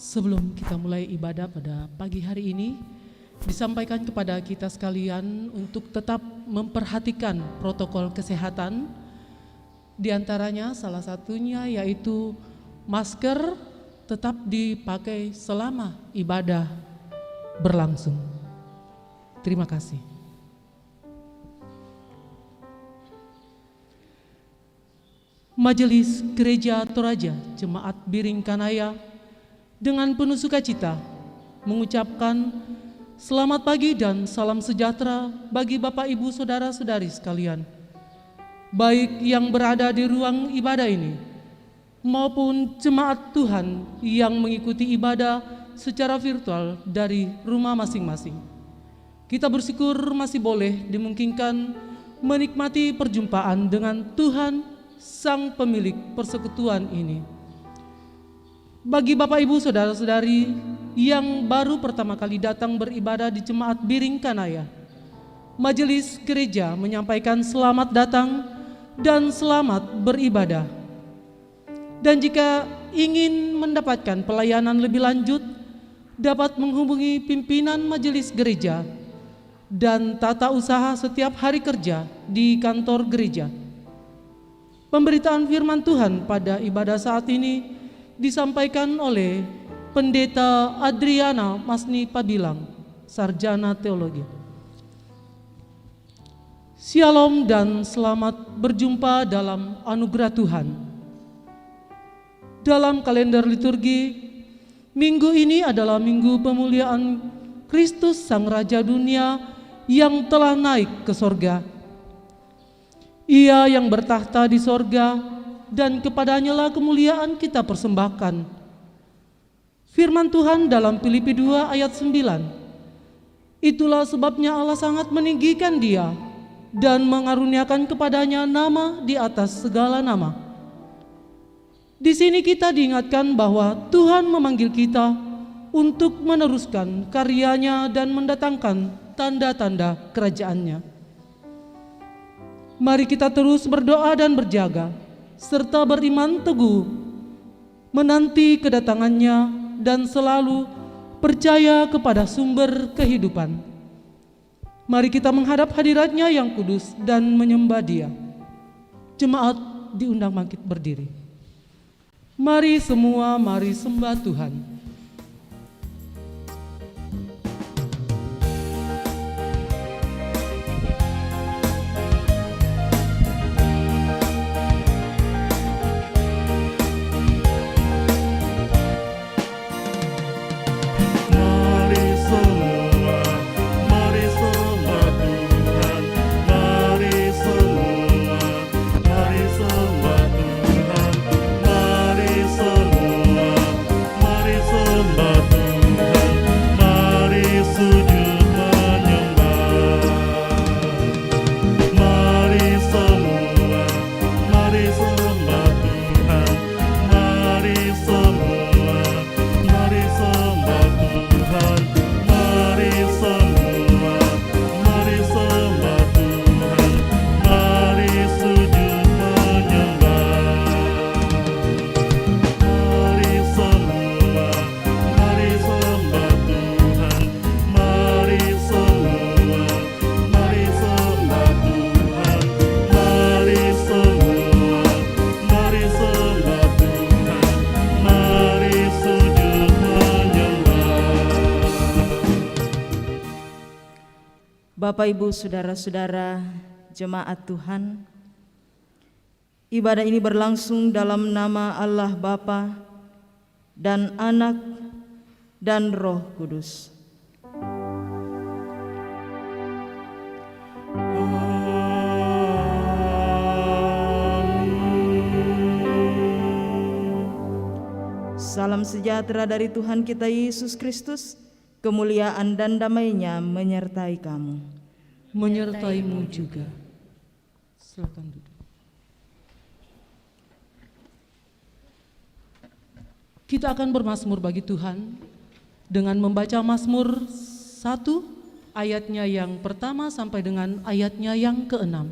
Sebelum kita mulai ibadah pada pagi hari ini, disampaikan kepada kita sekalian untuk tetap memperhatikan protokol kesehatan. Di antaranya salah satunya yaitu masker tetap dipakai selama ibadah berlangsung. Terima kasih. Majelis Gereja Toraja Jemaat Biring Kanaya dengan penuh sukacita mengucapkan selamat pagi dan salam sejahtera bagi Bapak Ibu Saudara-saudari sekalian, baik yang berada di ruang ibadah ini maupun jemaat Tuhan yang mengikuti ibadah secara virtual dari rumah masing-masing. Kita bersyukur masih boleh dimungkinkan menikmati perjumpaan dengan Tuhan Sang Pemilik persekutuan ini. Bagi Bapak Ibu Saudara-saudari yang baru pertama kali datang beribadah di Jemaat Biring Kanaya, Majelis Gereja menyampaikan selamat datang dan selamat beribadah. Dan jika ingin mendapatkan pelayanan lebih lanjut, dapat menghubungi pimpinan Majelis Gereja dan tata usaha setiap hari kerja di kantor gereja. Pemberitaan firman Tuhan pada ibadah saat ini disampaikan oleh Pendeta Adriana Masni Pabilang, Sarjana Teologi. Shalom dan selamat berjumpa dalam anugerah Tuhan. Dalam kalender liturgi, minggu ini adalah minggu pemuliaan Kristus Sang Raja Dunia yang telah naik ke sorga. Ia yang bertahta di sorga, dan kepadanya lah kemuliaan kita persembahkan. Firman Tuhan dalam Filipi 2 ayat 9. Itulah sebabnya Allah sangat meninggikan dia dan mengaruniakan kepadanya nama di atas segala nama. Di sini kita diingatkan bahwa Tuhan memanggil kita untuk meneruskan karyanya dan mendatangkan tanda-tanda kerajaannya. Mari kita terus berdoa dan berjaga, serta beriman teguh, menanti kedatangannya dan selalu percaya kepada sumber kehidupan. Mari kita menghadap hadiratnya yang kudus dan menyembah Dia. Jemaat diundang bangkit berdiri. Mari semua, mari sembah Tuhan. Bapak Ibu Saudara-saudara jemaat Tuhan, ibadah ini berlangsung dalam nama Allah Bapa dan Anak dan Roh Kudus. Salam sejahtera dari Tuhan kita Yesus Kristus, kemuliaan dan damai-Nya menyertai kamu. Menyertaimu juga. Silakan duduk. Kita akan bermazmur bagi Tuhan dengan membaca Mazmur 1 ayatnya yang pertama sampai dengan ayatnya yang ke-6.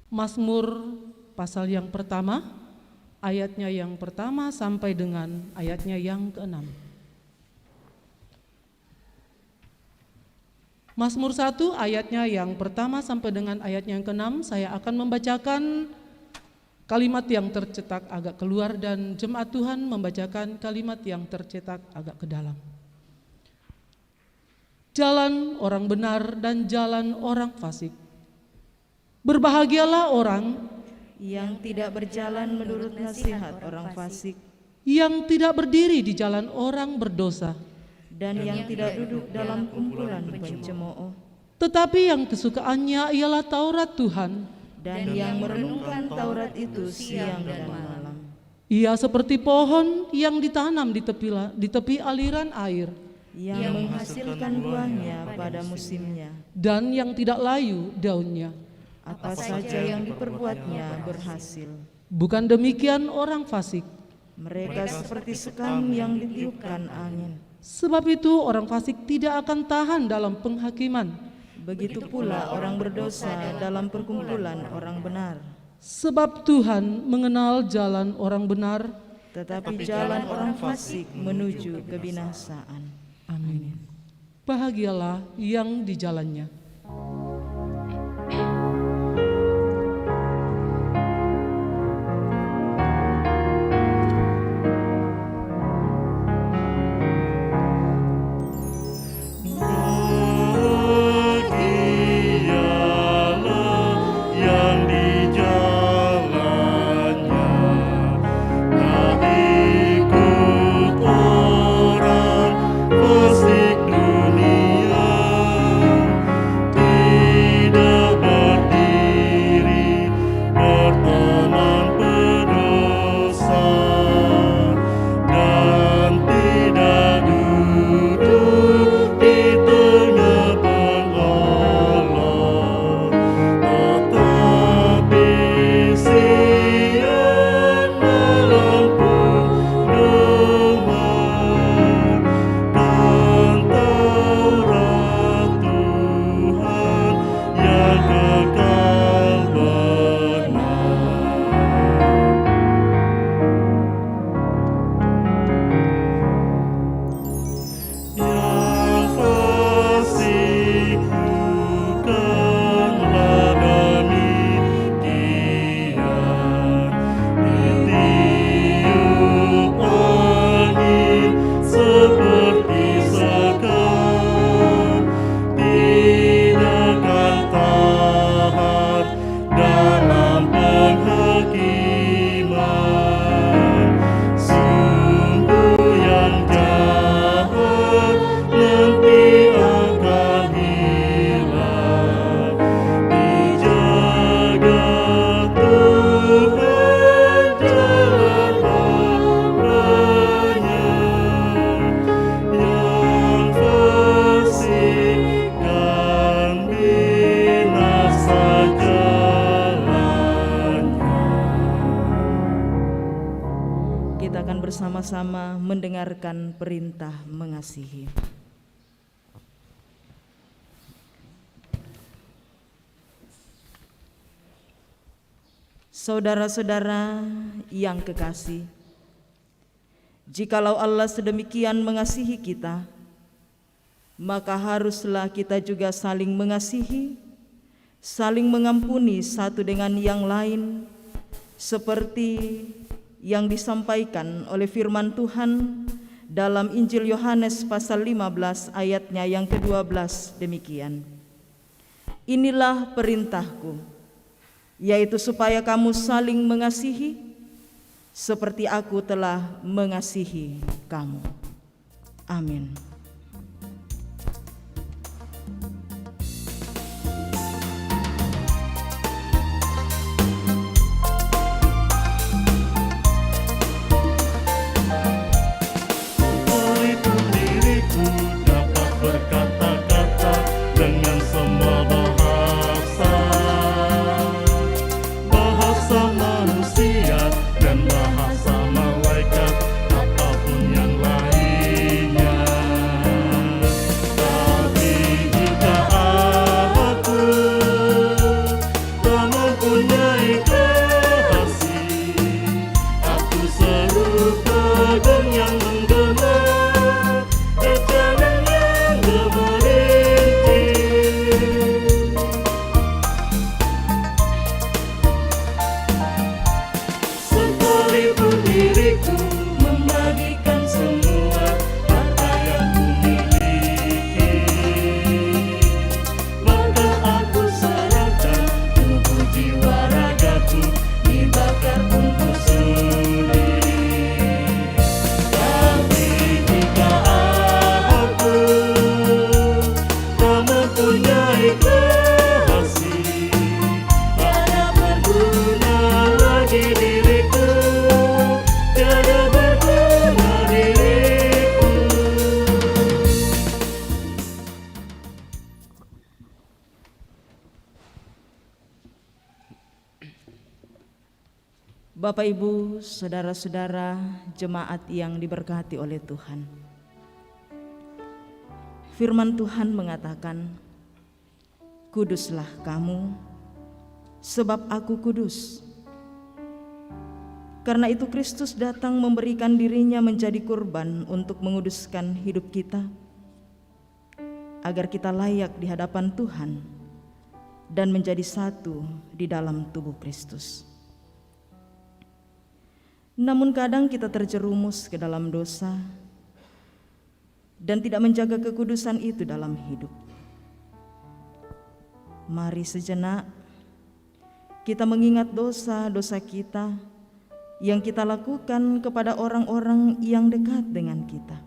Mazmur pasal yang pertama, ayatnya yang pertama sampai dengan ayatnya yang ke-6. Mazmur 1 ayatnya yang pertama sampai dengan ayatnya yang ke-6 saya akan membacakan kalimat yang tercetak agak keluar dan jemaat Tuhan membacakan kalimat yang tercetak agak ke dalam. Jalan orang benar dan jalan orang fasik. Berbahagialah orang yang tidak berjalan menurut nasihat orang fasik, yang tidak berdiri di jalan orang berdosa, dan yang tidak duduk dalam kumpulan pencemooh, tetapi yang kesukaannya ialah Taurat Tuhan, dan yang merenungkan Taurat itu siang dan malam. Ia seperti pohon yang ditanam di tepi aliran air, yang menghasilkan buahnya pada musimnya, dan yang tidak layu daunnya. apa saja yang diperbuatnya berhasil. Bukan demikian orang fasik. Mereka seperti sekam yang ditiupkan angin. Sebab itu orang fasik tidak akan tahan dalam penghakiman. Begitu pula orang berdosa dalam perkumpulan orang benar. Sebab Tuhan mengenal jalan orang benar, Tetapi jalan orang fasik menuju kebinasaan. amin. Bahagialah yang di jalannya. Bersama-sama mendengarkan perintah mengasihi. Saudara-saudara yang kekasih, jikalau Allah sedemikian mengasihi kita, maka haruslah kita juga saling mengasihi, saling mengampuni satu dengan yang lain, seperti yang disampaikan oleh firman Tuhan dalam Injil Yohanes pasal 15 ayatnya yang ke-12 demikian. Inilah perintahku, yaitu supaya kamu saling mengasihi seperti aku telah mengasihi kamu. Amin. Apapun yang lainnya, Bapak, Ibu, saudara-saudara, jemaat yang diberkati oleh Tuhan. Firman Tuhan mengatakan, "Kuduslah kamu, sebab aku kudus." Karena itu Kristus datang memberikan dirinya menjadi kurban untuk menguduskan hidup kita, agar kita layak di hadapan Tuhan dan menjadi satu di dalam tubuh Kristus. Namun kadang kita terjerumus ke dalam dosa dan tidak menjaga kekudusan itu dalam hidup. Mari sejenak kita mengingat dosa-dosa kita yang kita lakukan kepada orang-orang yang dekat dengan kita.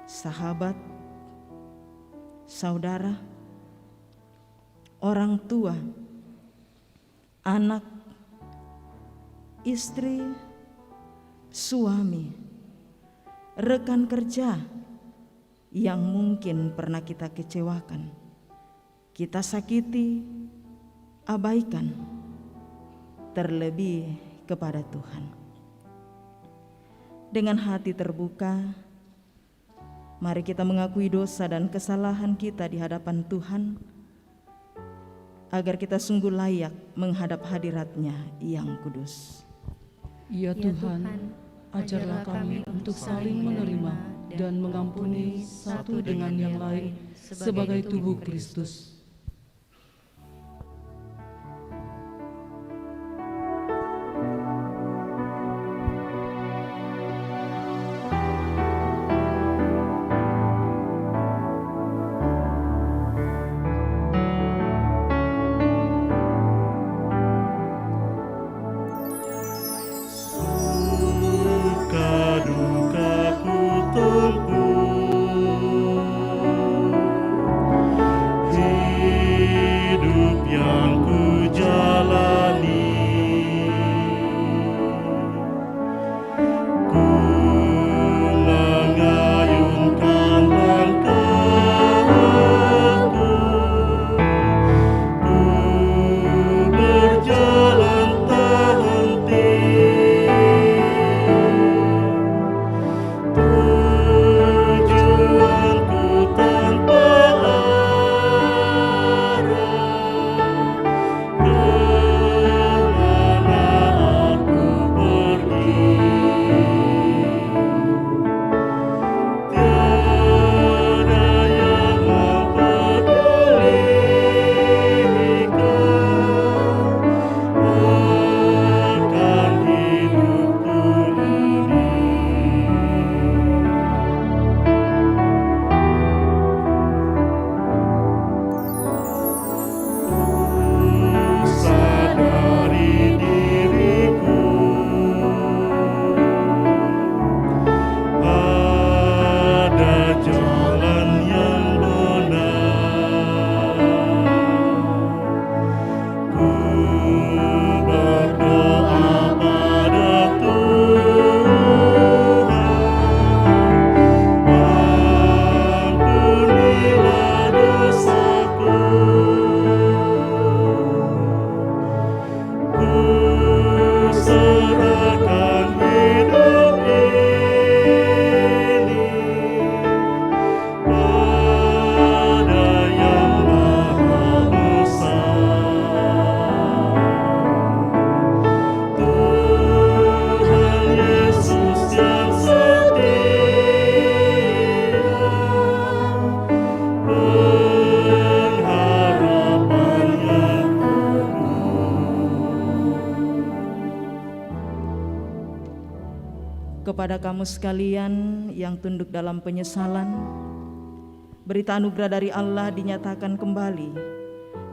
Sahabat, saudara, orang tua, anak, istri, suami, rekan kerja yang mungkin pernah kita kecewakan, kita sakiti, abaikan, terlebih kepada Tuhan. Dengan hati terbuka, mari kita mengakui dosa dan kesalahan kita di hadapan Tuhan, agar kita sungguh layak menghadap hadirat-Nya yang kudus. Ya Tuhan, ajarlah kami untuk saling menerima dan mengampuni satu dengan yang lain sebagai tubuh Kristus. Kepada kamu sekalian yang tunduk dalam penyesalan, berita anugerah dari Allah dinyatakan kembali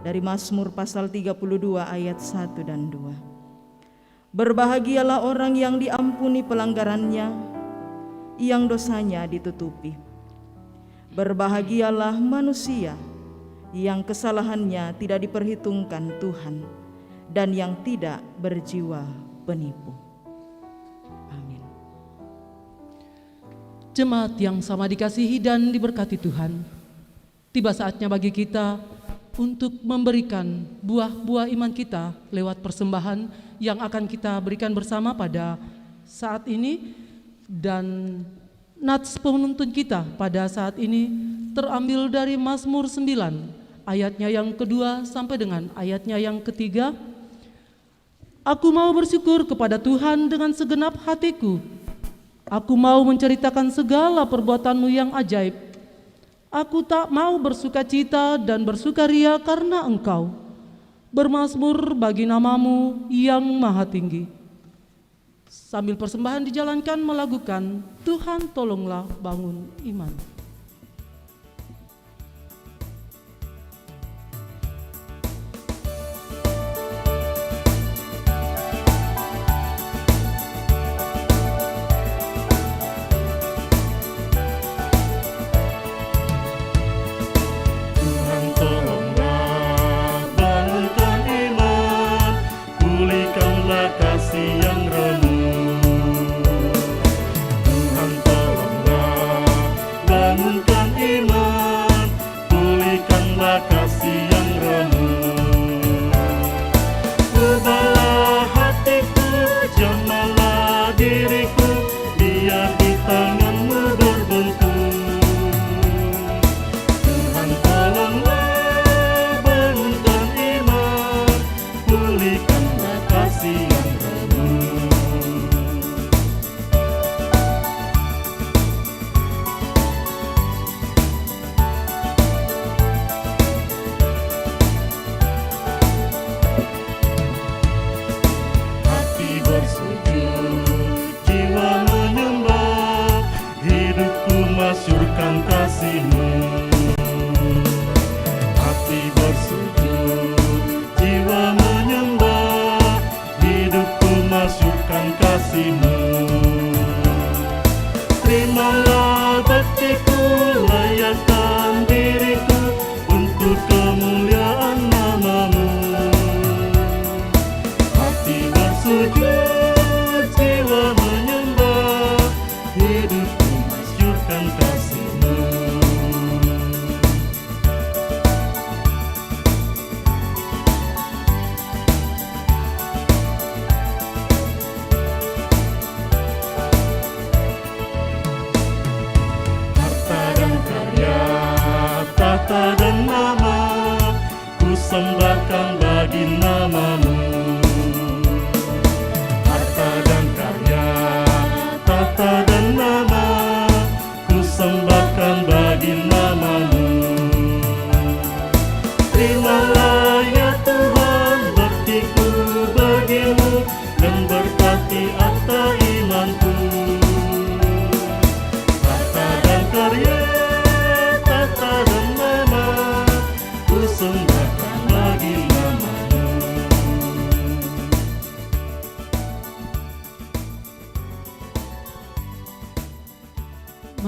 dari Mazmur pasal 32 ayat 1 dan 2. Berbahagialah orang yang diampuni pelanggarannya, yang dosanya ditutupi. Berbahagialah manusia yang kesalahannya tidak diperhitungkan Tuhan dan yang tidak berjiwa penipu. Amin. Jemaat yang sama dikasihi dan diberkati Tuhan, tiba saatnya bagi kita untuk memberikan buah-buah iman kita lewat persembahan yang akan kita berikan bersama pada saat ini. Dan nats penuntun kita pada saat ini terambil dari Mazmur 9 ayatnya yang kedua sampai dengan ayatnya yang ketiga. Aku mau bersyukur kepada Tuhan dengan segenap hatiku. Aku mau menceritakan segala perbuatanmu yang ajaib. Aku tak mau bersukacita dan bersukaria karena Engkau. Bermazmur bagi namamu yang maha tinggi. Sambil persembahan dijalankan melakukan Tuhan tolonglah bangun iman.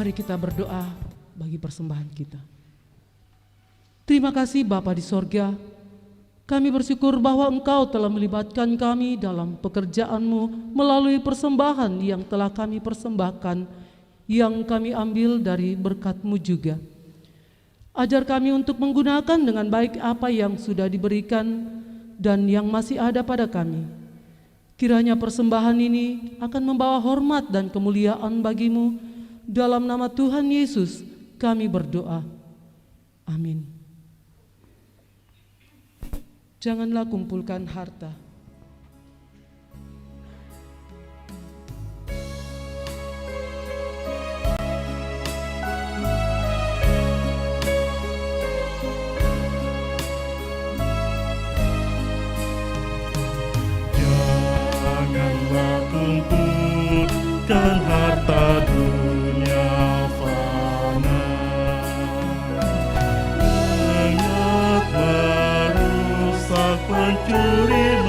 Mari kita berdoa bagi persembahan kita. Terima kasih Bapa di sorga, kami bersyukur bahwa Engkau telah melibatkan kami dalam pekerjaan-Mu melalui persembahan yang telah kami persembahkan, yang kami ambil dari berkat-Mu juga. Ajar kami untuk menggunakan dengan baik apa yang sudah diberikan dan yang masih ada pada kami. Kiranya persembahan ini akan membawa hormat dan kemuliaan bagi-Mu. Dalam nama Tuhan Yesus kami berdoa. Amin. Janganlah kumpulkan harta. Janganlah kumpulkan harta dunia fana, ingat merusak, mencuri,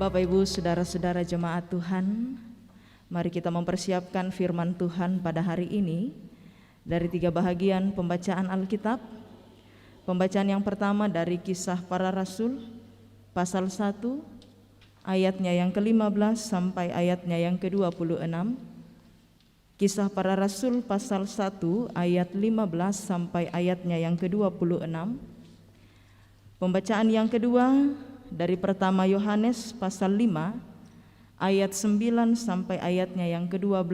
Bapak, Ibu, Saudara-saudara jemaat Tuhan, mari kita mempersiapkan firman Tuhan pada hari ini dari 3 bahagian pembacaan Alkitab. Pembacaan yang pertama dari Kisah Para Rasul pasal 1 ayatnya yang ke-15 sampai ayatnya yang ke-26. Kisah Para Rasul pasal 1 ayat 15 sampai ayatnya yang ke-26. Pembacaan yang kedua dari pertama Yohanes pasal 5 ayat 9 sampai ayatnya yang ke-12.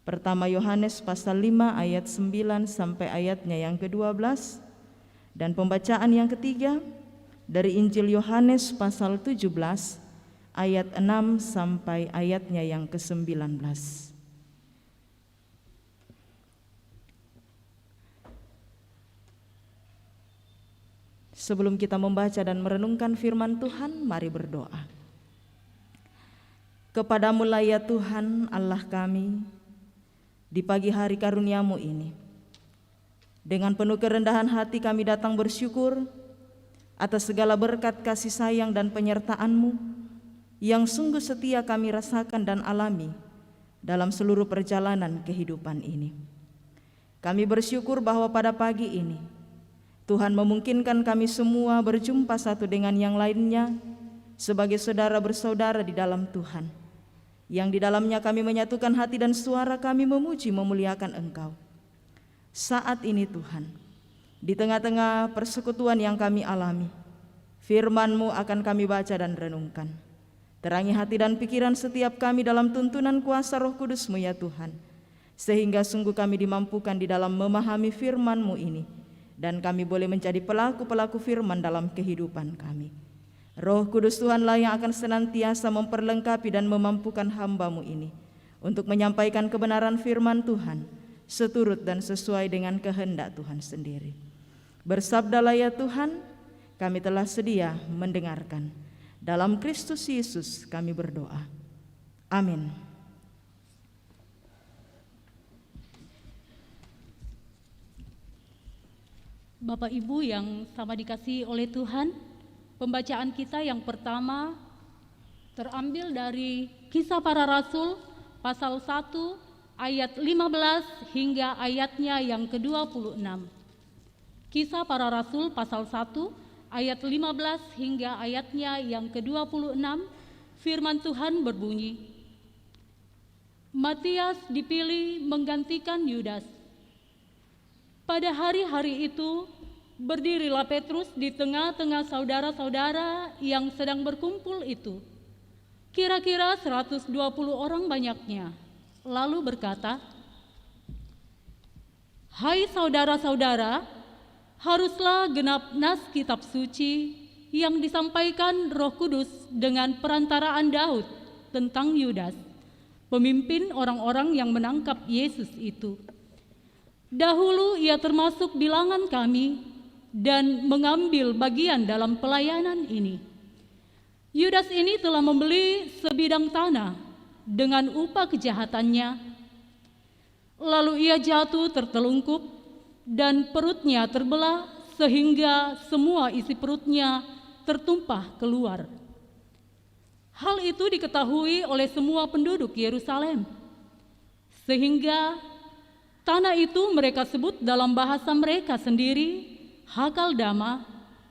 Pertama Yohanes pasal 5 ayat 9 sampai ayatnya yang ke-12. Dan pembacaan yang ketiga dari Injil Yohanes pasal 17 ayat 6 sampai ayatnya yang ke-19. Sebelum kita membaca dan merenungkan firman Tuhan, mari berdoa. Kepadamu lah ya Tuhan Allah kami, di pagi hari karunia-Mu ini, dengan penuh kerendahan hati kami datang bersyukur atas segala berkat kasih sayang dan penyertaan-Mu yang sungguh setia kami rasakan dan alami dalam seluruh perjalanan kehidupan ini. Kami bersyukur bahwa pada pagi ini Tuhan memungkinkan kami semua berjumpa satu dengan yang lainnya sebagai saudara bersaudara di dalam Tuhan, yang di dalamnya kami menyatukan hati dan suara kami memuji memuliakan Engkau. Saat ini Tuhan, di tengah-tengah persekutuan yang kami alami, firman-Mu akan kami baca dan renungkan. Terangi hati dan pikiran setiap kami dalam tuntunan kuasa Roh Kudus-Mu ya Tuhan, sehingga sungguh kami dimampukan di dalam memahami firman-Mu ini, dan kami boleh menjadi pelaku-pelaku firman dalam kehidupan kami. Roh Kudus Tuhanlah yang akan senantiasa memperlengkapi dan memampukan hamba-Mu ini untuk menyampaikan kebenaran firman Tuhan seturut dan sesuai dengan kehendak Tuhan sendiri. Bersabdalah ya Tuhan, kami telah sedia mendengarkan. Dalam Kristus Yesus kami berdoa. Amin. Bapak Ibu yang sama dikasihi oleh Tuhan, pembacaan kita yang pertama terambil dari Kisah Para Rasul pasal 1 ayat 15 hingga ayatnya yang ke-26. Kisah Para Rasul pasal 1 ayat 15 hingga ayatnya yang ke-26, firman Tuhan berbunyi, Matias dipilih menggantikan Yudas. Pada hari-hari itu, berdirilah Petrus di tengah-tengah saudara-saudara yang sedang berkumpul itu. Kira-kira 120 orang banyaknya. Lalu berkata, Hai saudara-saudara, haruslah genap nas kitab suci yang disampaikan Roh Kudus dengan perantaraan Daud tentang Yudas, pemimpin orang-orang yang menangkap Yesus itu. Dahulu ia termasuk bilangan kami dan mengambil bagian dalam pelayanan ini. Yudas ini telah membeli sebidang tanah dengan upah kejahatannya. Lalu ia jatuh tertelungkup dan perutnya terbelah sehingga semua isi perutnya tertumpah keluar. Hal itu diketahui oleh semua penduduk Yerusalem, sehingga tanah itu mereka sebut dalam bahasa mereka sendiri Hakaldama,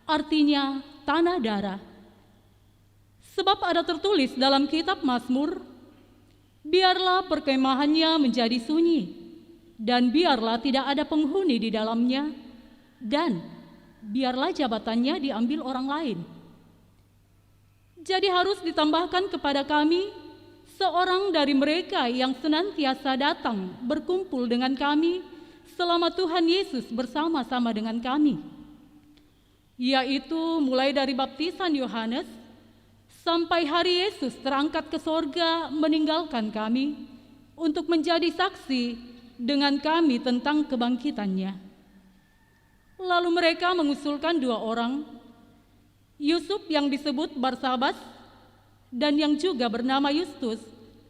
artinya tanah darah. Sebab ada tertulis dalam kitab Mazmur, biarlah perkemahannya menjadi sunyi, dan biarlah tidak ada penghuni di dalamnya, dan biarlah jabatannya diambil orang lain. Jadi harus ditambahkan kepada kami seorang dari mereka yang senantiasa datang berkumpul dengan kami selama Tuhan Yesus bersama-sama dengan kami, yaitu mulai dari baptisan Yohanes sampai hari Yesus terangkat ke sorga meninggalkan kami untuk menjadi saksi dengan kami tentang kebangkitannya. Lalu mereka mengusulkan 2 orang, Yusuf yang disebut Barsabas dan yang juga bernama Yustus,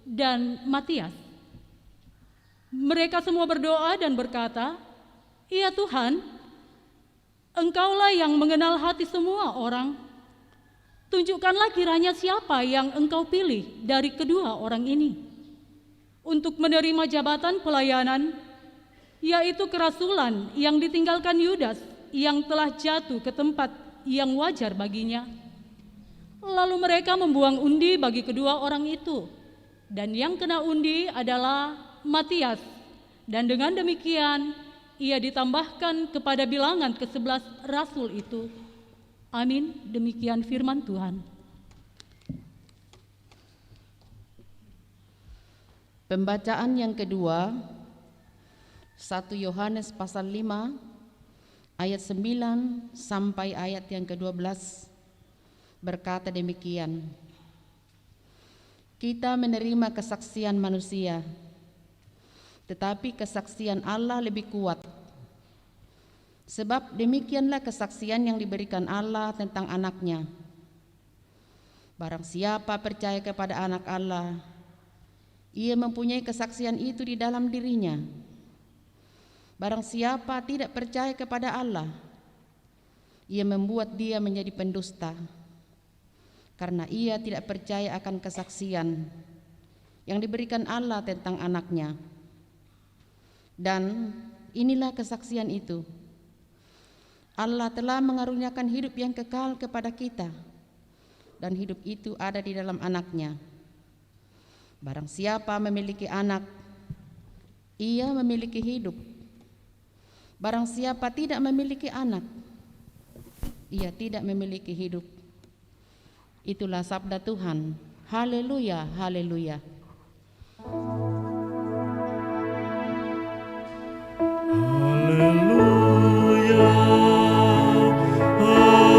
dan Matias. Mereka semua berdoa dan berkata, "Ya Tuhan, Engkaulah yang mengenal hati semua orang. Tunjukkanlah kiranya siapa yang Engkau pilih dari kedua orang ini untuk menerima jabatan pelayanan, yaitu kerasulan yang ditinggalkan Yudas yang telah jatuh ke tempat yang wajar baginya. Lalu mereka membuang undi bagi kedua orang itu, dan yang kena undi adalah Matias, dan dengan demikian ia ditambahkan kepada bilangan ke-11 rasul itu. Amin, demikian firman Tuhan. Pembacaan yang kedua, 1 Yohanes pasal 5 ayat 9 sampai ayat yang ke-12 berkata demikian. Kita menerima kesaksian manusia, tetapi kesaksian Allah lebih kuat. Sebab demikianlah kesaksian yang diberikan Allah tentang anaknya. Barang siapa percaya kepada anak Allah, ia mempunyai kesaksian itu di dalam dirinya. Barang siapa tidak percaya kepada Allah, ia membuat dia menjadi pendusta, karena ia tidak percaya akan kesaksian yang diberikan Allah tentang anaknya. Dan inilah kesaksian itu, Allah telah mengaruniakan hidup yang kekal kepada kita, dan hidup itu ada di dalam anaknya. Barang siapa memiliki anak, ia memiliki hidup. Barang siapa tidak memiliki anak, ia tidak memiliki hidup. Itulah sabda Tuhan. Haleluya, haleluya. Haleluya, haleluya,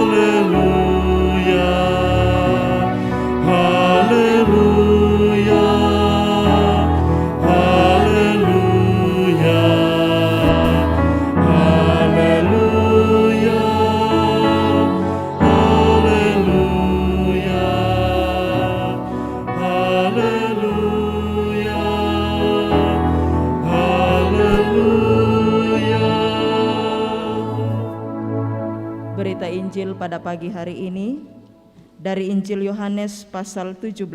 haleluya, haleluya, haleluya, haleluya, haleluya, haleluya. Berita Injil pada pagi hari ini dari Injil Yohanes pasal 17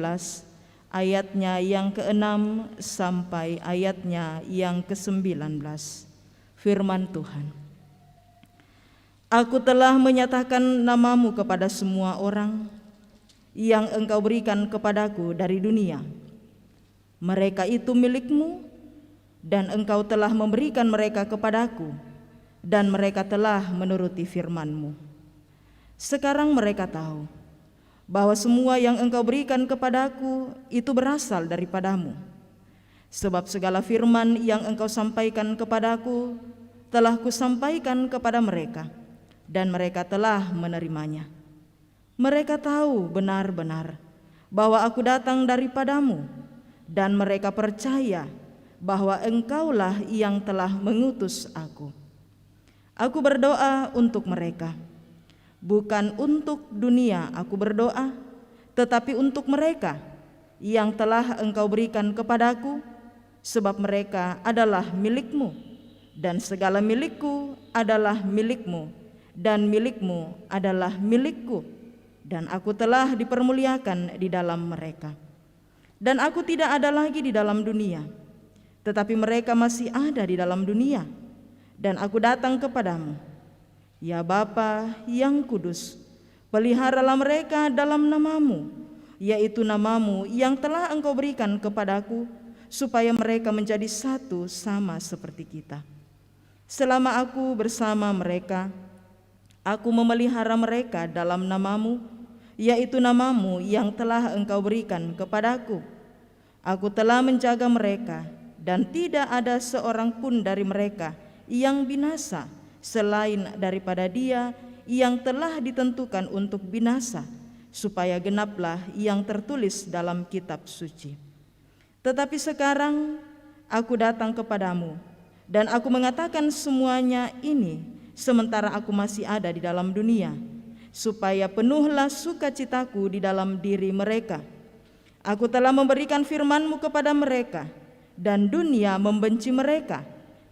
ayatnya yang ke-6 sampai ayatnya yang ke-19. Firman Tuhan. Aku telah menyatakan namamu kepada semua orang yang Engkau berikan kepadaku dari dunia. Mereka itu milikmu, dan Engkau telah memberikan mereka kepadaku, dan mereka telah menuruti firman-Mu. Sekarang mereka tahu bahwa semua yang Engkau berikan kepadaku itu berasal daripadamu. Sebab segala firman yang Engkau sampaikan kepadaku telah kusampaikan kepada mereka, dan mereka telah menerimanya. Mereka tahu benar-benar bahwa aku datang daripadamu, dan mereka percaya bahwa Engkaulah yang telah mengutus aku. Aku berdoa untuk mereka. Bukan untuk dunia aku berdoa, tetapi untuk mereka yang telah Engkau berikan kepadaku, sebab mereka adalah milik-Mu, dan segala milik-Ku adalah milik-Mu, dan milik-Mu adalah milik-Ku, dan aku telah dipermuliakan di dalam mereka. Dan aku tidak ada lagi di dalam dunia, tetapi mereka masih ada di dalam dunia, dan aku datang kepadamu. Ya Bapa yang kudus, peliharalah mereka dalam namamu, yaitu namamu yang telah Engkau berikan kepadaku, supaya mereka menjadi satu sama seperti kita. Selama aku bersama mereka, aku memelihara mereka dalam namamu, yaitu namamu yang telah Engkau berikan kepadaku. Aku telah menjaga mereka, dan tidak ada seorang pun dari mereka yang binasa, selain daripada dia yang telah ditentukan untuk binasa, supaya genaplah yang tertulis dalam kitab suci. Tetapi sekarang aku datang kepadamu, dan aku mengatakan semuanya ini sementara aku masih ada di dalam dunia, supaya penuhlah sukacitaku di dalam diri mereka. Aku telah memberikan firman-Mu kepada mereka, dan dunia membenci mereka,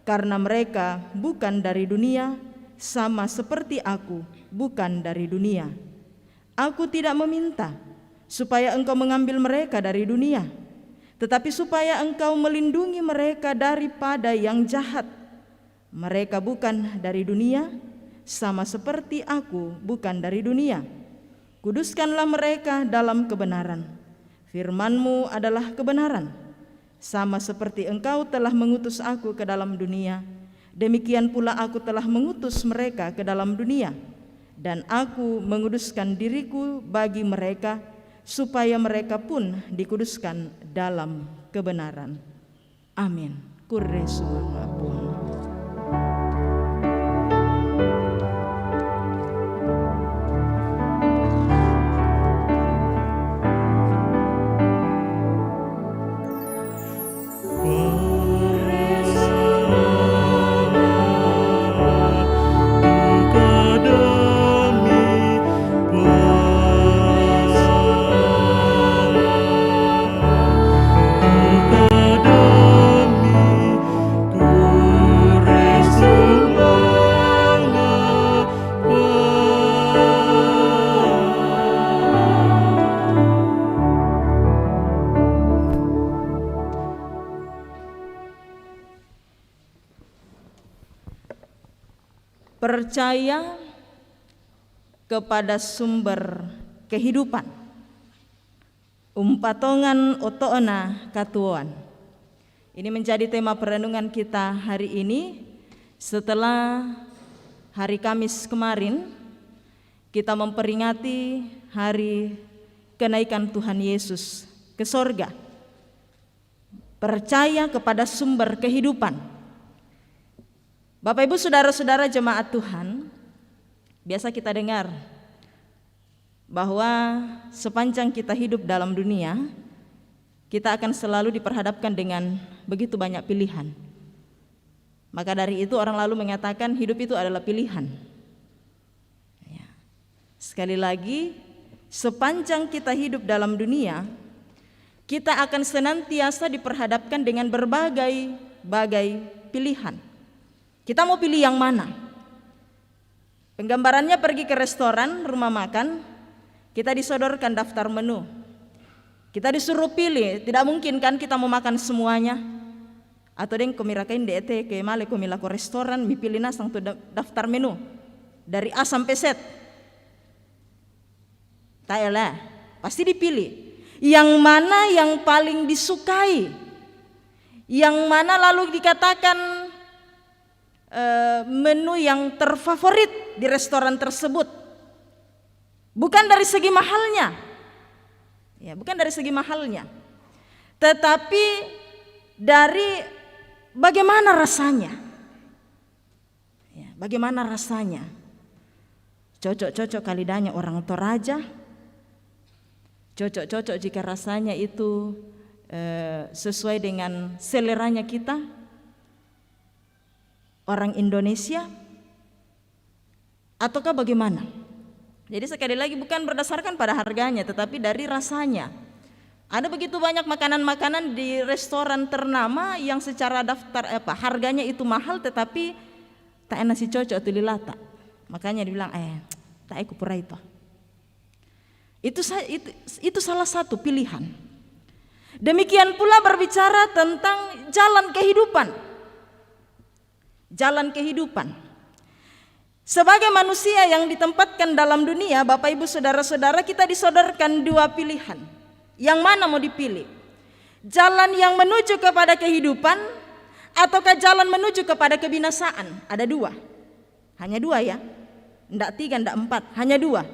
karena mereka bukan dari dunia, sama seperti aku bukan dari dunia. Aku tidak meminta supaya Engkau mengambil mereka dari dunia, tetapi supaya Engkau melindungi mereka daripada yang jahat. Mereka bukan dari dunia, sama seperti Aku bukan dari dunia. Kuduskanlah mereka dalam kebenaran. Firman-Mu adalah kebenaran. Sama seperti Engkau telah mengutus Aku ke dalam dunia, demikian pula Aku telah mengutus mereka ke dalam dunia. Dan Aku menguduskan diriku bagi mereka, supaya mereka pun dikuduskan dalam kebenaran. Amin. Kure sumanga Tuhan. Percaya kepada sumber kehidupan. Umpatongan otoona katuan. Ini menjadi tema perenungan kita hari ini. Setelah hari Kamis kemarin kita memperingati hari kenaikan Tuhan Yesus ke sorga. Percaya kepada sumber kehidupan. Bapak Ibu saudara-saudara jemaat Tuhan, biasa kita dengar bahwa sepanjang kita hidup dalam dunia, kita akan selalu diperhadapkan dengan begitu banyak pilihan. Maka dari itu orang lalu mengatakan hidup itu adalah pilihan. Ya. Sekali lagi, sepanjang kita hidup dalam dunia, kita akan senantiasa diperhadapkan dengan berbagai pilihan. Kita mau pilih yang mana? Penggambarannya pergi ke restoran, rumah makan, kita disodorkan daftar menu. Kita disuruh pilih, tidak mungkin kan kita mau makan semuanya. Atau deng komirakan DT ke male komila ko restoran, mi pilih nasang tu daftar menu dari A sampai Z. Tayalah, pasti dipilih. Yang mana yang paling disukai? Yang mana lalu dikatakan menu yang terfavorit di restoran tersebut. Bukan dari segi mahalnya. Ya, bukan dari segi mahalnya. Tetapi dari bagaimana rasanya. Ya, bagaimana rasanya? Cocok-cocok kali danya orang Toraja. Cocok-cocok jika rasanya itu sesuai dengan seleranya kita. Orang Indonesia ataukah bagaimana? Jadi sekali lagi bukan berdasarkan pada harganya, tetapi dari rasanya. Ada begitu banyak makanan-makanan di restoran ternama yang secara daftar harganya itu mahal, tetapi tak enak si cocok tu lilata. Makanya dibilang tak aku pura itu. Itu salah satu pilihan. Demikian pula berbicara tentang jalan kehidupan. Jalan kehidupan. Sebagai manusia yang ditempatkan dalam dunia, Bapak Ibu saudara-saudara, kita disodorkan dua pilihan. Yang mana mau dipilih? Jalan yang menuju kepada kehidupan ataukah jalan menuju kepada kebinasaan? Ada dua. Hanya dua ya. Enggak tiga, enggak empat, hanya dua.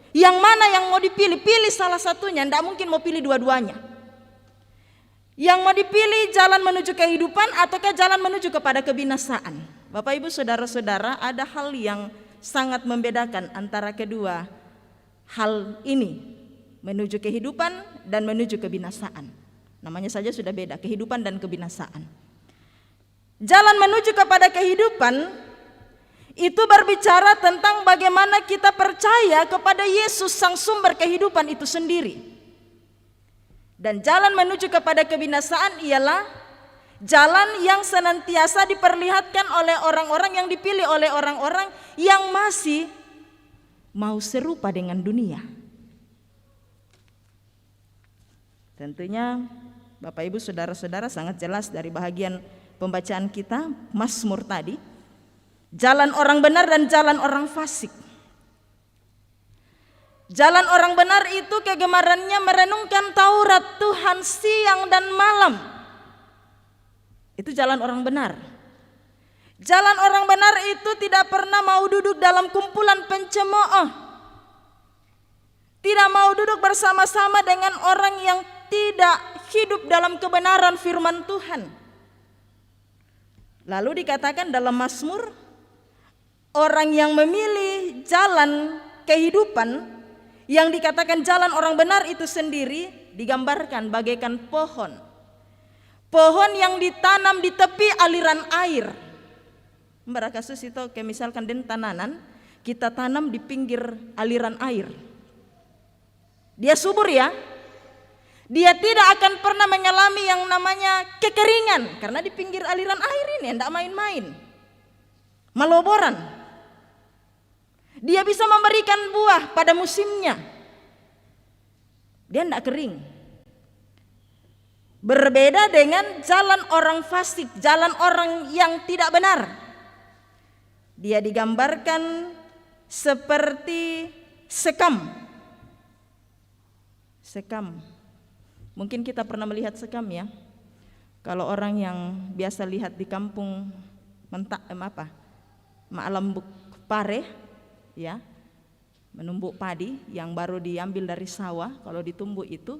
Yang mana yang mau dipilih? Pilih salah satunya, enggak mungkin mau pilih dua-duanya. Yang mau dipilih jalan menuju kehidupan ataukah jalan menuju kepada kebinasaan? Bapak Ibu saudara-saudara, ada hal yang sangat membedakan antara kedua hal ini, menuju kehidupan dan menuju kebinasaan. Namanya saja sudah beda, kehidupan dan kebinasaan. Jalan menuju kepada kehidupan itu berbicara tentang bagaimana kita percaya kepada Yesus sang sumber kehidupan itu sendiri. Dan jalan menuju kepada kebinasaan ialah jalan yang senantiasa diperlihatkan oleh orang-orang yang dipilih oleh orang-orang yang masih mau serupa dengan dunia. Tentunya Bapak Ibu Saudara-saudara sangat jelas dari bahagian pembacaan kita Mazmur tadi, jalan orang benar dan jalan orang fasik. Jalan orang benar itu kegemarannya merenungkan Taurat Tuhan siang dan malam. Itu jalan orang benar. Jalan orang benar itu tidak pernah mau duduk dalam kumpulan pencemooh. Tidak mau duduk bersama-sama dengan orang yang tidak hidup dalam kebenaran firman Tuhan. Lalu dikatakan dalam Mazmur, orang yang memilih jalan kehidupan, yang dikatakan jalan orang benar itu sendiri digambarkan bagaikan pohon. Pohon yang ditanam di tepi aliran air. Mbak kasus itu kayak misalkan den tananan, kita tanam di pinggir aliran air. Dia subur ya. Dia tidak akan pernah mengalami yang namanya kekeringan karena di pinggir aliran air ini enggak main-main. Meloboran. Dia bisa memberikan buah pada musimnya. Dia enggak kering. Berbeda dengan jalan orang fasik, jalan orang yang tidak benar. Dia digambarkan seperti sekam. Sekam. Mungkin kita pernah melihat sekam ya. Kalau orang yang biasa lihat di kampung Ma'alambuk Pare ya, menumbuk padi yang baru diambil dari sawah, kalau ditumbuk itu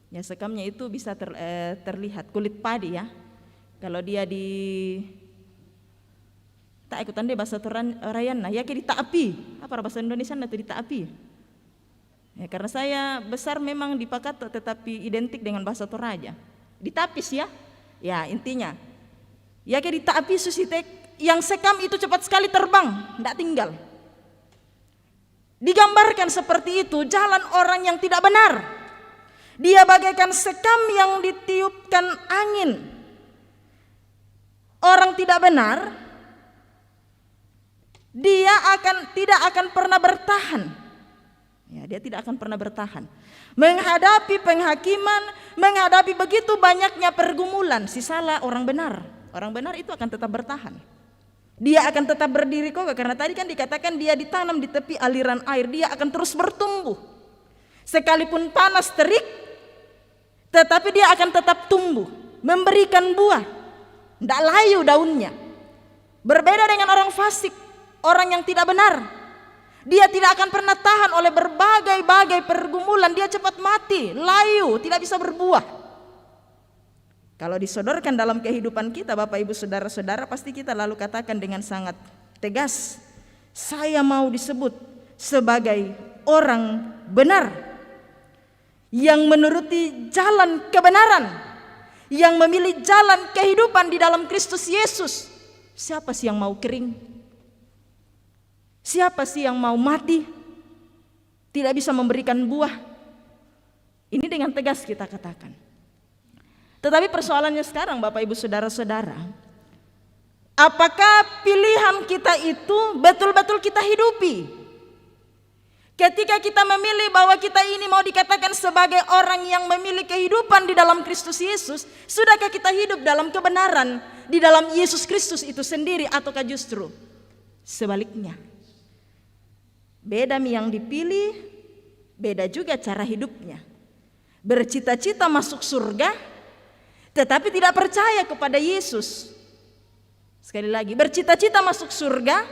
ya sekamnya itu bisa terlihat kulit padi ya. Kalau dia di tak ikutan deh bahasa Torayana ya kayak ditaapi, apa bahasa Indonesia itu ditaapi. Ya, karena saya besar memang di Pakato tetapi identik dengan bahasa Toraja. Ditapis ya. Ya, intinya. Ya kayak ditaapi susitek yang sekam itu cepat sekali terbang, enggak tinggal. Digambarkan seperti itu jalan orang yang tidak benar. Dia bagaikan sekam yang ditiupkan angin. Orang tidak benar, dia tidak akan pernah bertahan. Ya, dia tidak akan pernah bertahan. Menghadapi penghakiman, menghadapi begitu banyaknya pergumulan, si salah orang benar. Orang benar itu akan tetap bertahan. Dia akan tetap berdiri kokoh karena tadi kan dikatakan dia ditanam di tepi aliran air, dia akan terus bertumbuh. Sekalipun panas terik, tetapi dia akan tetap tumbuh, memberikan buah. Tidak layu daunnya. Berbeda dengan orang fasik, orang yang tidak benar. Dia tidak akan pernah tahan oleh berbagai-bagai pergumulan. Dia cepat mati, layu, tidak bisa berbuah. Kalau disodorkan dalam kehidupan kita Bapak Ibu Saudara-saudara, pasti kita lalu katakan dengan sangat tegas, saya mau disebut sebagai orang benar yang menuruti jalan kebenaran, yang memilih jalan kehidupan di dalam Kristus Yesus. Siapa sih yang mau kering? Siapa sih yang mau mati, tidak bisa memberikan buah? Ini dengan tegas kita katakan. Tetapi persoalannya sekarang Bapak Ibu Saudara-saudara, apakah pilihan kita itu betul-betul kita hidupi? Ketika kita memilih bahwa kita ini mau dikatakan sebagai orang yang memilih kehidupan di dalam Kristus Yesus, sudahkah kita hidup dalam kebenaran di dalam Yesus Kristus itu sendiri, ataukah justru sebaliknya? Beda yang dipilih, beda juga cara hidupnya. Bercita-cita masuk surga, tetapi tidak percaya kepada Yesus. Sekali lagi, bercita-cita masuk surga,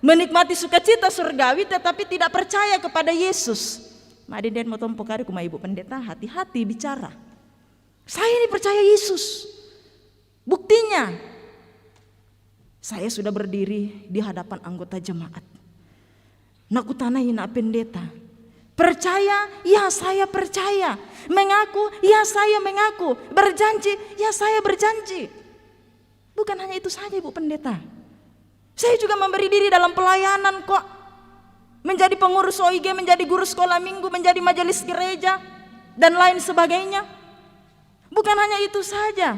menikmati sukacita surgawi, tetapi tidak percaya kepada Yesus. Madiden mau tompokari kuma Ibu Pendeta, hati-hati bicara. Saya ini percaya Yesus. Buktinya, saya sudah berdiri di hadapan anggota jemaat. Nakutanahi nak pendeta. Percaya, ya saya percaya. Mengaku, ya saya mengaku. Berjanji, ya saya berjanji. Bukan hanya itu saja Ibu Pendeta. Saya juga memberi diri dalam pelayanan kok. Menjadi pengurus OIG, menjadi guru sekolah minggu, menjadi majelis gereja, dan lain sebagainya. Bukan hanya itu saja.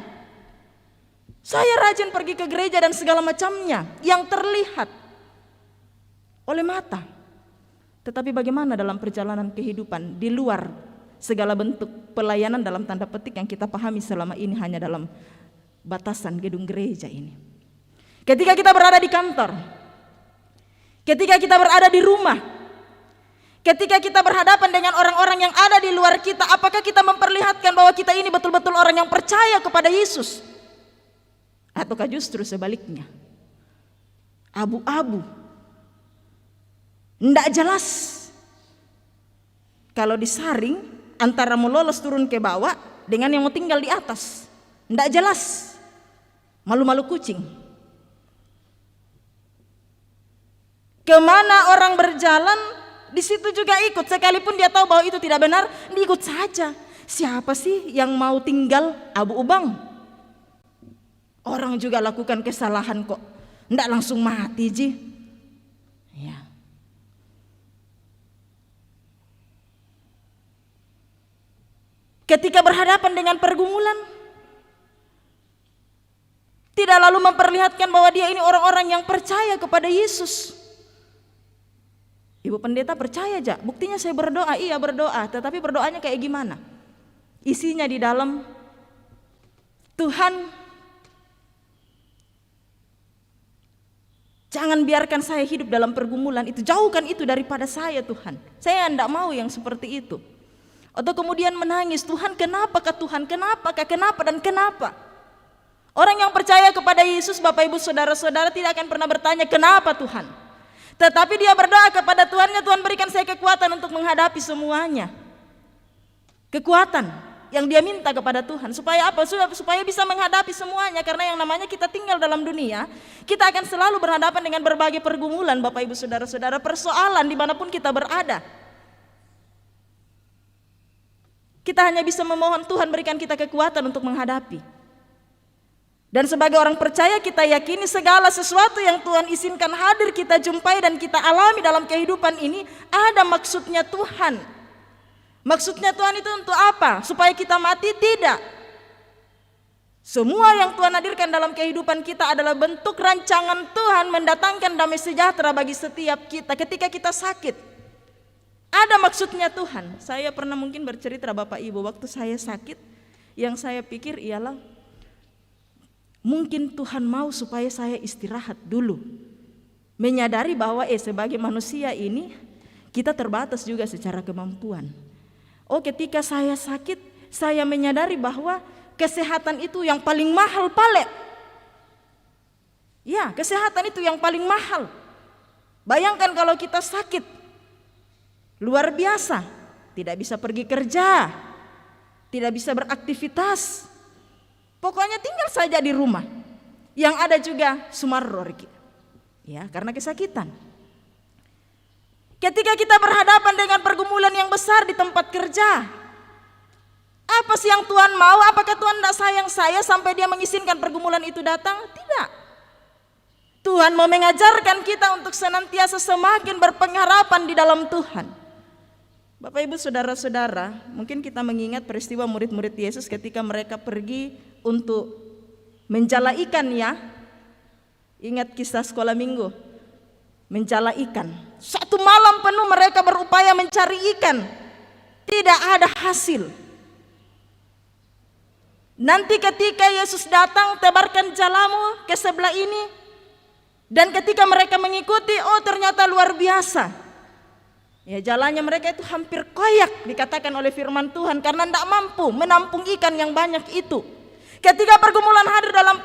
Saya rajin pergi ke gereja dan segala macamnya yang terlihat oleh mata. Tetapi bagaimana dalam perjalanan kehidupan di luar segala bentuk pelayanan dalam tanda petik yang kita pahami selama ini hanya dalam batasan gedung gereja ini. Ketika kita berada di kantor, ketika kita berada di rumah, ketika kita berhadapan dengan orang-orang yang ada di luar kita, apakah kita memperlihatkan bahwa kita ini betul-betul orang yang percaya kepada Yesus? Ataukah justru sebaliknya? Abu-abu, tidak jelas. Kalau disaring antara mau lolos turun ke bawah dengan yang mau tinggal di atas, tidak jelas. Malu-malu kucing. Kemana orang berjalan, di situ juga ikut. Sekalipun dia tahu bahwa itu tidak benar, diikut saja. Siapa sih yang mau tinggal abu ubang? Orang juga lakukan kesalahan kok, tidak langsung mati ji. Ya. Ketika berhadapan dengan pergumulan, tidak lalu memperlihatkan bahwa dia ini orang-orang yang percaya kepada Yesus. Ibu pendeta percaya aja, buktinya saya berdoa, iya berdoa, tetapi berdoanya kayak gimana? Isinya di dalam, Tuhan, jangan biarkan saya hidup dalam pergumulan itu, jauhkan itu daripada saya Tuhan. Saya tidak mau yang seperti itu. Atau kemudian menangis, Tuhan kenapakah Tuhan, kenapa dan kenapa? Orang yang percaya kepada Yesus, Bapak Ibu Saudara-saudara, tidak akan pernah bertanya kenapa Tuhan. Tetapi dia berdoa kepada Tuhannya, Tuhan berikan saya kekuatan untuk menghadapi semuanya. Kekuatan yang dia minta kepada Tuhan. Supaya apa? Supaya bisa menghadapi semuanya. Karena yang namanya kita tinggal dalam dunia, kita akan selalu berhadapan dengan berbagai pergumulan, Bapak Ibu Saudara-saudara, persoalan dimanapun kita berada. Kita hanya bisa memohon Tuhan berikan kita kekuatan untuk menghadapi. Dan sebagai orang percaya kita yakini segala sesuatu yang Tuhan izinkan hadir kita jumpai dan kita alami dalam kehidupan ini ada maksudnya Tuhan. Maksudnya Tuhan itu untuk apa? Supaya kita mati? Tidak. Semua yang Tuhan hadirkan dalam kehidupan kita adalah bentuk rancangan Tuhan mendatangkan damai sejahtera bagi setiap kita ketika kita sakit. Ada maksudnya Tuhan. Saya pernah mungkin bercerita Bapak Ibu, waktu saya sakit, yang saya pikir ialah mungkin Tuhan mau supaya saya istirahat dulu. Menyadari bahwa sebagai manusia ini kita terbatas juga secara kemampuan. Oh, ketika saya sakit, saya menyadari bahwa kesehatan itu yang paling mahal pale. Ya, kesehatan itu yang paling mahal. Bayangkan kalau kita sakit, luar biasa, tidak bisa pergi kerja, tidak bisa beraktivitas, pokoknya tinggal saja di rumah. Yang ada juga sumarror, ya, karena kesakitan. Ketika kita berhadapan dengan pergumulan yang besar di tempat kerja, apa sih yang Tuhan mau? Apakah Tuhan tidak sayang saya sampai dia mengizinkan pergumulan itu datang? Tidak. Tuhan mau mengajarkan kita untuk senantiasa semakin berpengharapan di dalam Tuhan. Bapak Ibu Saudara-saudara, mungkin kita mengingat peristiwa murid-murid Yesus ketika mereka pergi untuk menjala ikan, ya. Ingat kisah sekolah minggu, menjala ikan. Satu malam penuh mereka berupaya mencari ikan, tidak ada hasil. Nanti ketika Yesus datang, tebarkan jalamu ke sebelah ini, dan ketika mereka mengikuti, oh ternyata luar biasa. Ya, jalannya mereka itu hampir koyak dikatakan oleh firman Tuhan karena tidak mampu menampung ikan yang banyak itu. Ketika pergumulan hadir dalam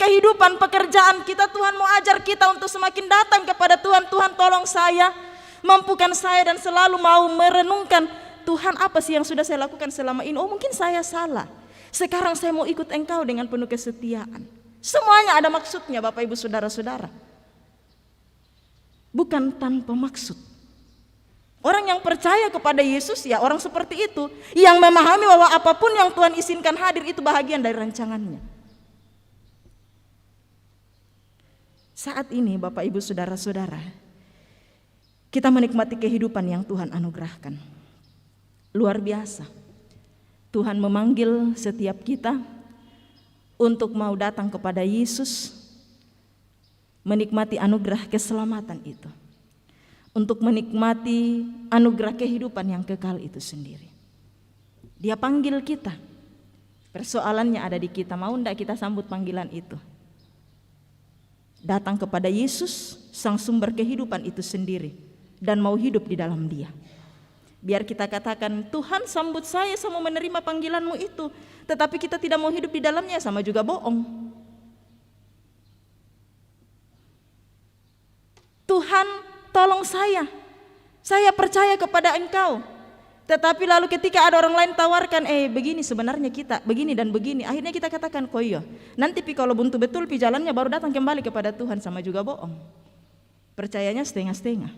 kehidupan pekerjaan kita, Tuhan mau ajar kita untuk semakin datang kepada Tuhan. Tuhan tolong saya, mampukan saya, dan selalu mau merenungkan, Tuhan apa sih yang sudah saya lakukan selama ini? Oh mungkin saya salah. Sekarang saya mau ikut Engkau dengan penuh kesetiaan. Semuanya ada maksudnya Bapak Ibu Saudara-saudara. Bukan tanpa maksud. Orang yang percaya kepada Yesus, ya orang seperti itu, yang memahami bahwa apapun yang Tuhan izinkan hadir itu bahagian dari rancangannya. Saat ini Bapak Ibu Saudara-saudara, kita menikmati kehidupan yang Tuhan anugerahkan. Luar biasa. Tuhan memanggil setiap kita untuk mau datang kepada Yesus, menikmati anugerah keselamatan itu, untuk menikmati anugerah kehidupan yang kekal itu sendiri. Dia panggil kita. Persoalannya ada di kita, mau enggak kita sambut panggilan itu? Datang kepada Yesus, sang sumber kehidupan itu sendiri, dan mau hidup di dalam Dia. Biar kita katakan, Tuhan sambut saya mau menerima panggilanmu itu, tetapi kita tidak mau hidup di dalamnya, sama juga bohong. Tuhan tolong saya percaya kepada Engkau. Tetapi lalu ketika ada orang lain tawarkan, begini sebenarnya kita, begini dan begini, akhirnya kita katakan, koyo, nanti kalau buntu betul jalannya baru datang kembali kepada Tuhan, sama juga bohong. Percayanya setengah-setengah.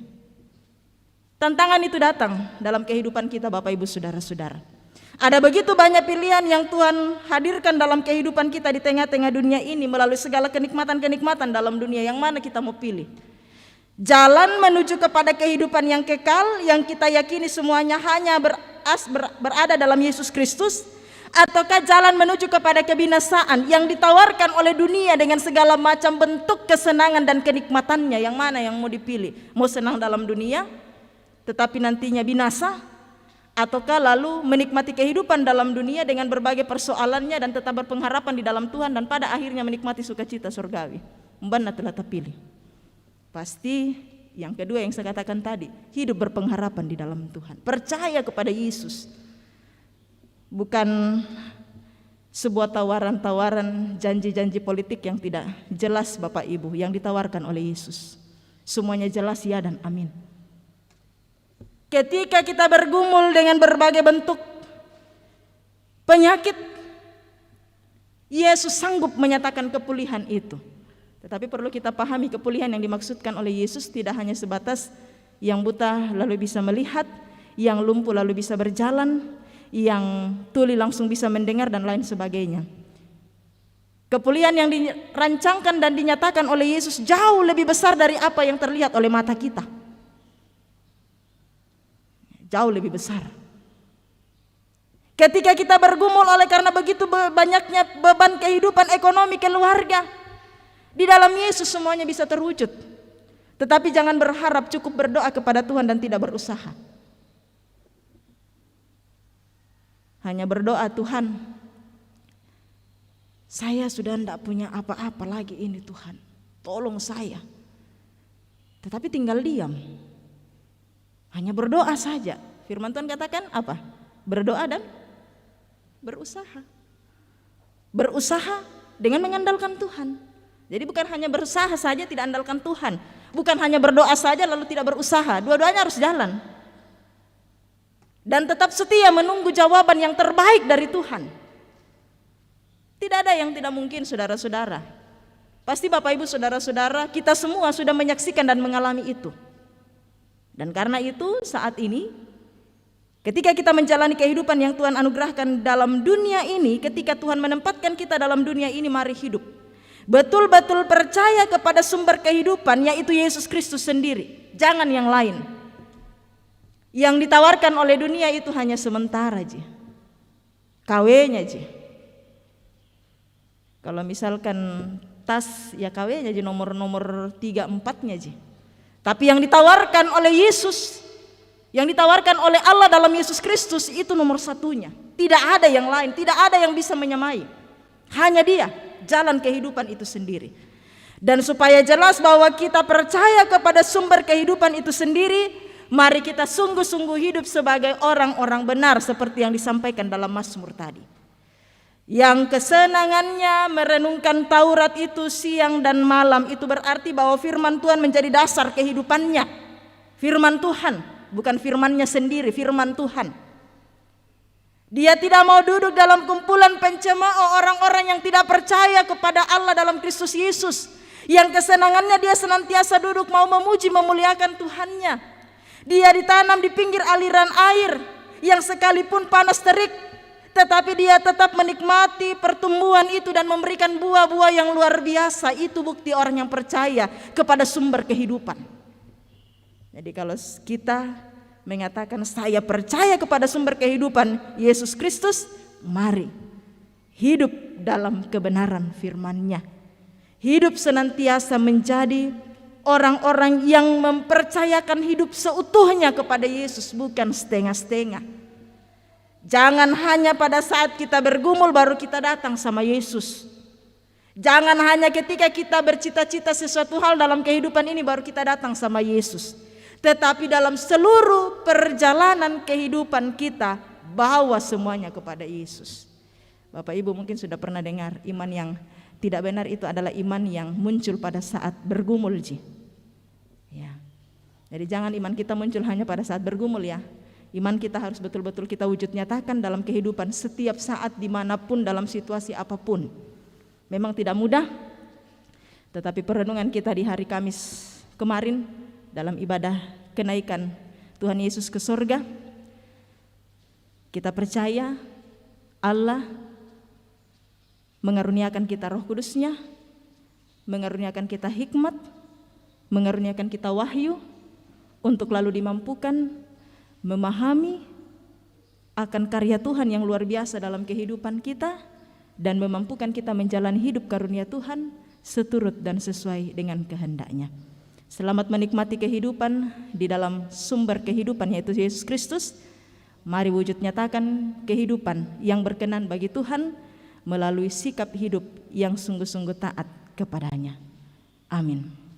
Tantangan itu datang dalam kehidupan kita, Bapak Ibu Saudara-saudara. Ada begitu banyak pilihan yang Tuhan hadirkan dalam kehidupan kita di tengah-tengah dunia ini melalui segala kenikmatan-kenikmatan dalam dunia, yang mana kita mau pilih? Jalan menuju kepada kehidupan yang kekal, yang kita yakini semuanya hanya berada dalam Yesus Kristus, ataukah jalan menuju kepada kebinasaan yang ditawarkan oleh dunia dengan segala macam bentuk kesenangan dan kenikmatannya? Yang mana yang mau dipilih? Mau senang dalam dunia tetapi nantinya binasa, ataukah lalu menikmati kehidupan dalam dunia dengan berbagai persoalannya dan tetap berpengharapan di dalam Tuhan dan pada akhirnya menikmati sukacita surgawi? Mbana telah terpilih. Pasti yang kedua yang saya katakan tadi, hidup berpengharapan di dalam Tuhan, percaya kepada Yesus. Bukan sebuah tawaran-tawaran, janji-janji politik yang tidak jelas, Bapak Ibu, yang ditawarkan oleh Yesus. Semuanya jelas ya dan amin. Ketika kita bergumul dengan berbagai bentuk penyakit, Yesus sanggup menyatakan kepulihan itu. Tetapi perlu kita pahami, kepulihan yang dimaksudkan oleh Yesus tidak hanya sebatas yang buta lalu bisa melihat, yang lumpuh lalu bisa berjalan, yang tuli langsung bisa mendengar dan lain sebagainya. Kepulihan yang dirancangkan dan dinyatakan oleh Yesus jauh lebih besar dari apa yang terlihat oleh mata kita. Jauh lebih besar. Ketika kita bergumul oleh karena begitu banyaknya beban kehidupan ekonomi keluarga, di dalam Yesus semuanya bisa terwujud. Tetapi jangan berharap cukup berdoa kepada Tuhan dan tidak berusaha. Hanya berdoa, Tuhan, saya sudah tidak punya apa-apa lagi ini Tuhan, tolong saya. Tetapi tinggal diam. Hanya berdoa saja. Firman Tuhan katakan apa? Berdoa dan berusaha. Berusaha dengan mengandalkan Tuhan. Jadi bukan hanya berusaha saja tidak andalkan Tuhan, bukan hanya berdoa saja lalu tidak berusaha, dua-duanya harus jalan. Dan tetap setia menunggu jawaban yang terbaik dari Tuhan. Tidak ada yang tidak mungkin, saudara-saudara. Pasti Bapak Ibu saudara-saudara, kita semua sudah menyaksikan dan mengalami itu. Dan karena itu saat ini, ketika kita menjalani kehidupan yang Tuhan anugerahkan dalam dunia ini, ketika Tuhan menempatkan kita dalam dunia ini, mari hidup betul-betul percaya kepada sumber kehidupan, yaitu Yesus Kristus sendiri, jangan yang lain. Yang ditawarkan oleh dunia itu hanya sementara aja, KW-nya aja. Kalau misalkan tas, ya KW-nya aja, nomor 3-4-nya aja. Tapi yang ditawarkan oleh Yesus, yang ditawarkan oleh Allah dalam Yesus Kristus, itu nomor satunya. Tidak ada yang lain, tidak ada yang bisa menyamai. Hanya Dia, jalan kehidupan itu sendiri. Dan supaya jelas bahwa kita percaya kepada sumber kehidupan itu sendiri, mari kita sungguh-sungguh hidup sebagai orang-orang benar seperti yang disampaikan dalam Mazmur tadi. Yang kesenangannya merenungkan Taurat itu siang dan malam, itu berarti bahwa firman Tuhan menjadi dasar kehidupannya. Firman Tuhan, bukan firmannya sendiri, firman Tuhan. Dia tidak mau duduk dalam kumpulan pencemooh orang-orang yang tidak percaya kepada Allah dalam Kristus Yesus. Yang kesenangannya dia senantiasa duduk mau memuji memuliakan Tuhannya. Dia ditanam di pinggir aliran air yang sekalipun panas terik, tetapi dia tetap menikmati pertumbuhan itu dan memberikan buah-buah yang luar biasa. Itu bukti orang yang percaya kepada sumber kehidupan. Jadi kalau kita mengatakan saya percaya kepada sumber kehidupan Yesus Kristus, mari hidup dalam kebenaran firman-Nya. Hidup senantiasa menjadi orang-orang yang mempercayakan hidup seutuhnya kepada Yesus, bukan setengah-setengah. Jangan hanya pada saat kita bergumul baru kita datang sama Yesus. Jangan hanya ketika kita bercita-cita sesuatu hal dalam kehidupan ini baru kita datang sama Yesus. Tetapi dalam seluruh perjalanan kehidupan kita, bawa semuanya kepada Yesus. Bapak Ibu mungkin sudah pernah dengar, iman yang tidak benar itu adalah iman yang muncul pada saat bergumul. Ya. Jadi jangan iman kita muncul hanya pada saat bergumul ya. Iman kita harus betul-betul kita wujud nyatakan dalam kehidupan setiap saat, dimanapun, dalam situasi apapun. Memang tidak mudah, tetapi perenungan kita di hari Kamis kemarin dalam ibadah kenaikan Tuhan Yesus ke surga, kita percaya Allah mengaruniakan kita Roh Kudus-Nya, mengaruniakan kita hikmat, mengaruniakan kita wahyu untuk lalu dimampukan memahami akan karya Tuhan yang luar biasa dalam kehidupan kita dan memampukan kita menjalani hidup karunia Tuhan seturut dan sesuai dengan kehendak-Nya. Selamat menikmati kehidupan di dalam sumber kehidupan yaitu Yesus Kristus. Mari wujud nyatakan kehidupan yang berkenan bagi Tuhan melalui sikap hidup yang sungguh-sungguh taat kepada-Nya. Amin.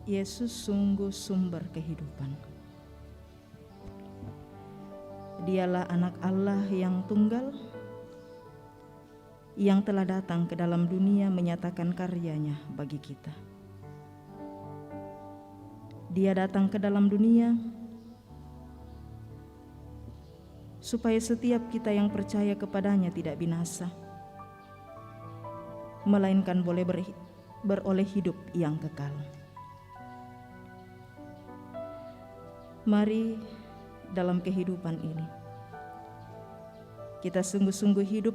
Yesus sungguh sumber kehidupan. Dialah anak Allah yang tunggal, yang telah datang ke dalam dunia menyatakan karyanya bagi kita. Dia datang ke dalam dunia supaya setiap kita yang percaya kepadanya tidak binasa, melainkan boleh beroleh hidup yang kekal. Mari dalam kehidupan ini kita sungguh-sungguh hidup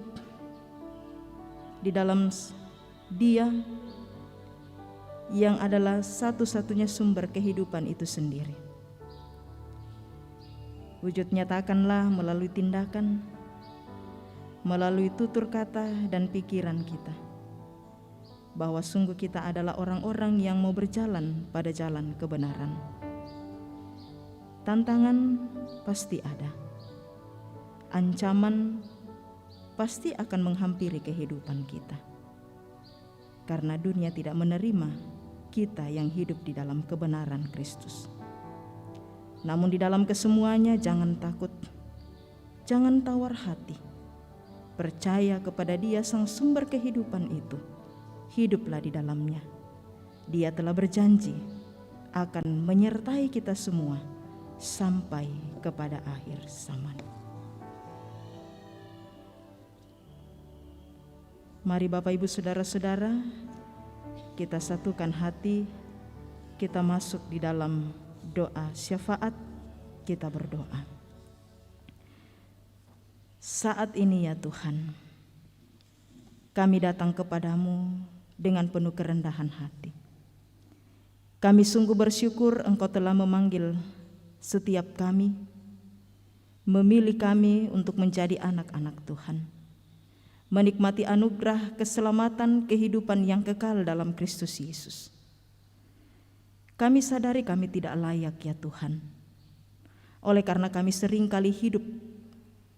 di dalam Dia yang adalah satu-satunya sumber kehidupan itu sendiri. Wujud nyatakanlah melalui tindakan, melalui tutur kata dan pikiran kita, bahwa sungguh kita adalah orang-orang yang mau berjalan pada jalan kebenaran. Tantangan pasti ada, ancaman pasti akan menghampiri kehidupan kita, karena dunia tidak menerima kita yang hidup di dalam kebenaran Kristus. Namun di dalam kesemuanya jangan takut, jangan tawar hati, percaya kepada Dia sang sumber kehidupan itu, hiduplah di dalamnya. Dia telah berjanji akan menyertai kita semua sampai kepada akhir zaman. Mari Bapak Ibu Saudara-saudara, kita satukan hati, kita masuk di dalam doa syafaat, kita berdoa. Saat ini ya Tuhan, kami datang kepadamu dengan penuh kerendahan hati. Kami sungguh bersyukur Engkau telah memanggil setiap kami, memilih kami untuk menjadi anak-anak Tuhan, menikmati anugerah keselamatan kehidupan yang kekal dalam Kristus Yesus. Kami sadari kami tidak layak ya Tuhan, oleh karena kami seringkali hidup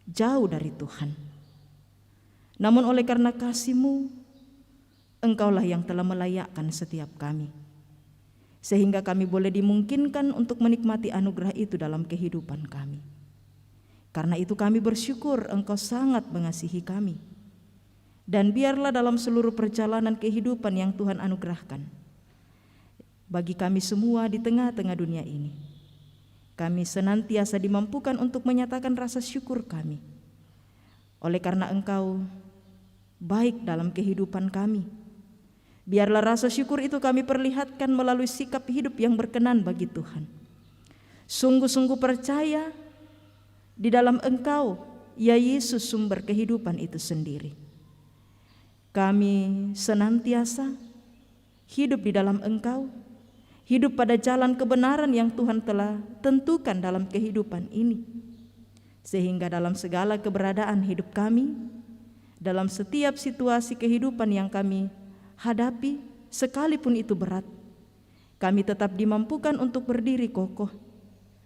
jauh dari Tuhan. Namun oleh karena kasih-Mu, Engkaulah yang telah melayakkan setiap kami, sehingga kami boleh dimungkinkan untuk menikmati anugerah itu dalam kehidupan kami. Karena itu kami bersyukur Engkau sangat mengasihi kami. Dan biarlah dalam seluruh perjalanan kehidupan yang Tuhan anugerahkan bagi kami semua di tengah-tengah dunia ini, kami senantiasa dimampukan untuk menyatakan rasa syukur kami. Oleh karena Engkau baik dalam kehidupan kami, Biarlah rasa syukur itu kami perlihatkan melalui sikap hidup yang berkenan bagi Tuhan. Sungguh-sungguh percaya di dalam Engkau, ya Yesus, sumber kehidupan itu sendiri. Kami senantiasa hidup di dalam Engkau, hidup pada jalan kebenaran yang Tuhan telah tentukan dalam kehidupan ini. Sehingga dalam segala keberadaan hidup kami, dalam setiap situasi kehidupan yang kami hadapi, sekalipun itu berat, kami tetap dimampukan untuk berdiri kokoh,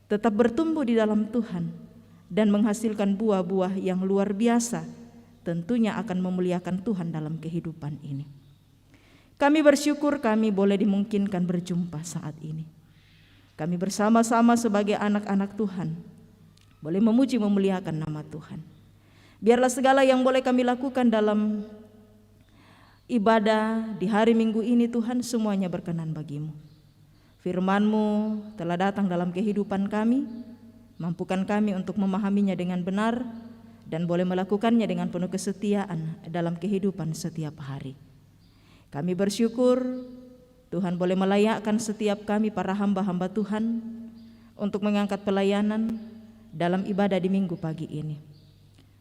tetap bertumbuh di dalam Tuhan, dan menghasilkan buah-buah yang luar biasa, tentunya akan memuliakan Tuhan dalam kehidupan ini. Kami bersyukur kami boleh dimungkinkan berjumpa saat ini. Kami bersama-sama sebagai anak-anak Tuhan boleh memuji memuliakan nama Tuhan. Biarlah segala yang boleh kami lakukan dalam ibadah di hari Minggu ini, Tuhan, semuanya berkenan bagi-Mu. Firman-Mu telah datang dalam kehidupan kami, mampukan kami untuk memahaminya dengan benar dan boleh melakukannya dengan penuh kesetiaan dalam kehidupan setiap hari. Kami bersyukur Tuhan boleh melayakkan setiap kami para hamba-hamba Tuhan untuk mengangkat pelayanan dalam ibadah di Minggu pagi ini.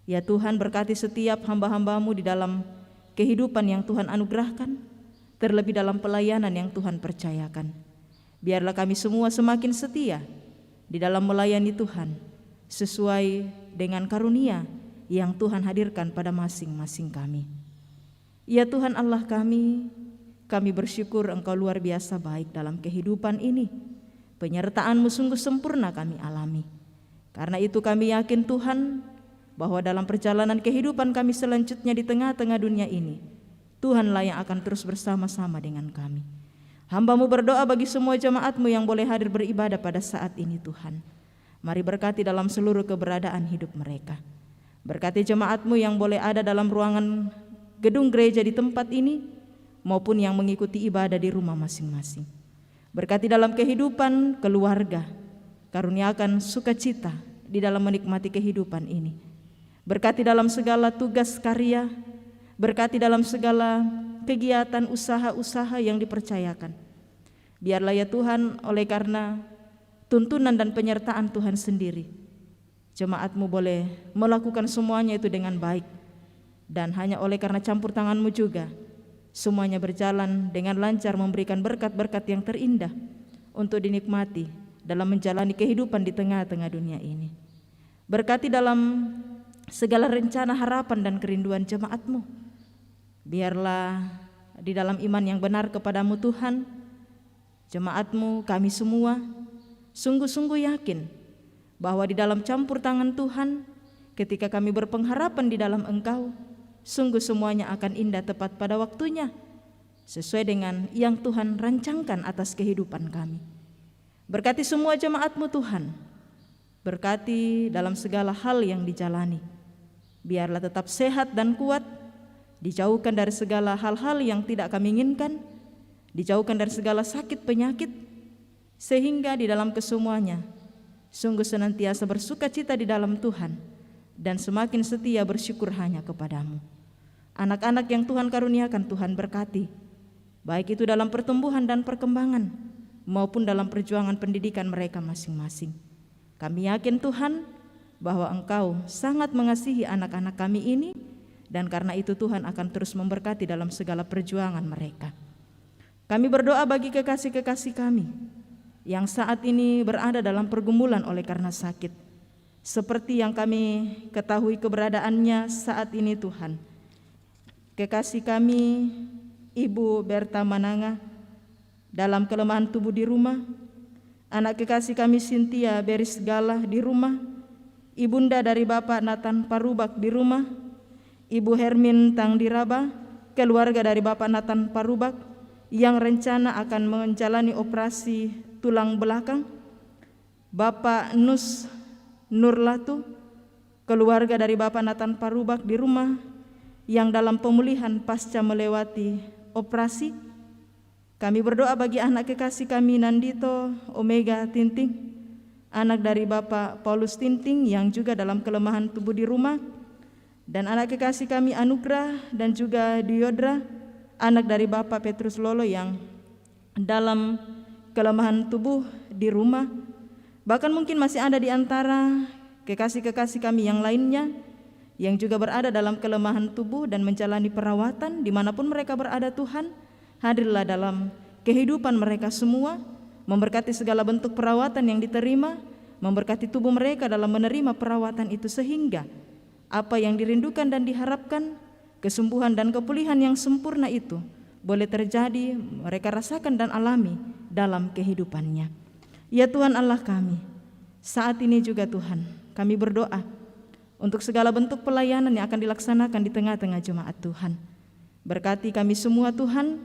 Ya Tuhan, berkati setiap hamba-hamba-Mu di dalam kehidupan yang Tuhan anugerahkan, terlebih dalam pelayanan yang Tuhan percayakan. Biarlah kami semua semakin setia di dalam melayani Tuhan sesuai dengan karunia yang Tuhan hadirkan pada masing-masing kami. Ya Tuhan Allah kami bersyukur Engkau luar biasa baik dalam kehidupan ini. Penyertaan-Mu sungguh sempurna kami alami. Karena itu kami yakin Tuhan bahwa dalam perjalanan kehidupan kami selanjutnya di tengah-tengah dunia ini, Tuhanlah yang akan terus bersama-sama dengan kami. Hamba-Mu berdoa bagi semua jemaat-Mu yang boleh hadir beribadah pada saat ini, Tuhan. Mari berkati dalam seluruh keberadaan hidup mereka. Berkati jemaat-Mu yang boleh ada dalam ruangan gedung gereja di tempat ini, maupun yang mengikuti ibadah di rumah masing-masing. Berkati dalam kehidupan keluarga, karuniakan sukacita di dalam menikmati kehidupan ini. Berkati dalam segala tugas karya, berkati dalam segala kegiatan usaha-usaha yang dipercayakan. Biarlah ya Tuhan, oleh karena tuntunan dan penyertaan Tuhan sendiri, jemaat-Mu boleh melakukan semuanya itu dengan baik. Dan hanya oleh karena campur tangan-Mu juga, semuanya berjalan dengan lancar, memberikan berkat-berkat yang terindah untuk dinikmati dalam menjalani kehidupan di tengah-tengah dunia ini. Berkati dalam segala rencana, harapan dan kerinduan jemaat-Mu. Biarlah di dalam iman yang benar kepadamu Tuhan, jemaat-Mu, kami semua sungguh-sungguh yakin bahwa di dalam campur tangan Tuhan, ketika kami berpengharapan di dalam Engkau, sungguh semuanya akan indah tepat pada waktunya, sesuai dengan yang Tuhan rancangkan atas kehidupan kami. Berkati semua jemaat-Mu Tuhan, berkati dalam segala hal yang dijalani. Biarlah tetap sehat dan kuat, dijauhkan dari segala hal-hal yang tidak kami inginkan, dijauhkan dari segala sakit penyakit, sehingga di dalam kesemuanya sungguh senantiasa bersukacita di dalam Tuhan dan semakin setia bersyukur hanya kepadamu. Anak-anak yang Tuhan karuniakan, Tuhan berkati, baik itu dalam pertumbuhan dan perkembangan maupun dalam perjuangan pendidikan mereka masing-masing. Kami yakin Tuhan bahwa Engkau sangat mengasihi anak-anak kami ini, dan karena itu Tuhan akan terus memberkati dalam segala perjuangan mereka. Kami berdoa bagi kekasih-kekasih kami yang saat ini berada dalam pergumulan oleh karena sakit, seperti yang kami ketahui keberadaannya saat ini Tuhan. Kekasih kami Ibu Berta Mananga dalam kelemahan tubuh di rumah, anak kekasih kami Cynthia Beris Galah di rumah, ibunda dari Bapak Nathan Parubak di rumah, Ibu Hermin Tang Diraba, keluarga dari Bapak Nathan Parubak yang rencana akan menjalani operasi tulang belakang, Bapak Nus Nurlatu, keluarga dari Bapak Nathan Parubak di rumah yang dalam pemulihan pasca melewati operasi. Kami berdoa bagi anak kekasih kami Nandito Omega Tinting, anak dari Bapak Paulus Tinting yang juga dalam kelemahan tubuh di rumah, dan anak kekasih kami Anugrah dan juga Diodra, anak dari Bapak Petrus Lolo yang dalam kelemahan tubuh di rumah, bahkan mungkin masih ada di antara kekasih-kekasih kami yang lainnya yang juga berada dalam kelemahan tubuh dan menjalani perawatan dimanapun mereka berada. Tuhan, hadirlah dalam kehidupan mereka semua, memberkati segala bentuk perawatan yang diterima, memberkati tubuh mereka dalam menerima perawatan itu, sehingga apa yang dirindukan dan diharapkan, kesembuhan dan kepulihan yang sempurna itu boleh terjadi, mereka rasakan dan alami dalam kehidupannya. Ya Tuhan Allah kami, saat ini juga Tuhan, kami berdoa untuk segala bentuk pelayanan yang akan dilaksanakan di tengah-tengah jemaat Tuhan. Berkati kami semua Tuhan,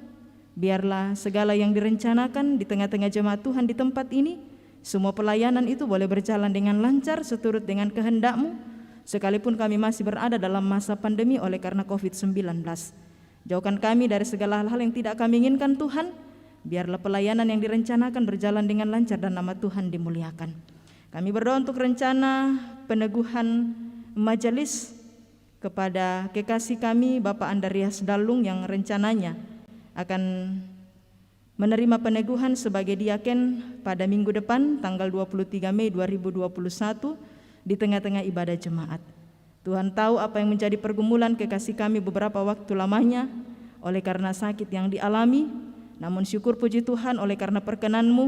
biarlah segala yang direncanakan di tengah-tengah jemaat Tuhan di tempat ini, semua pelayanan itu boleh berjalan dengan lancar seturut dengan kehendak-Mu, sekalipun kami masih berada dalam masa pandemi oleh karena COVID-19. Jauhkan kami dari segala hal-hal yang tidak kami inginkan Tuhan, biarlah pelayanan yang direncanakan berjalan dengan lancar dan nama Tuhan dimuliakan. Kami berdoa untuk rencana peneguhan majelis kepada kekasih kami Bapak Andarias Dalung yang rencananya akan menerima peneguhan sebagai diaken pada minggu depan tanggal 23 Mei 2021 di tengah-tengah ibadah jemaat. Tuhan tahu apa yang menjadi pergumulan kekasih kami beberapa waktu lamanya oleh karena sakit yang dialami, namun syukur puji Tuhan oleh karena perkenan-Mu,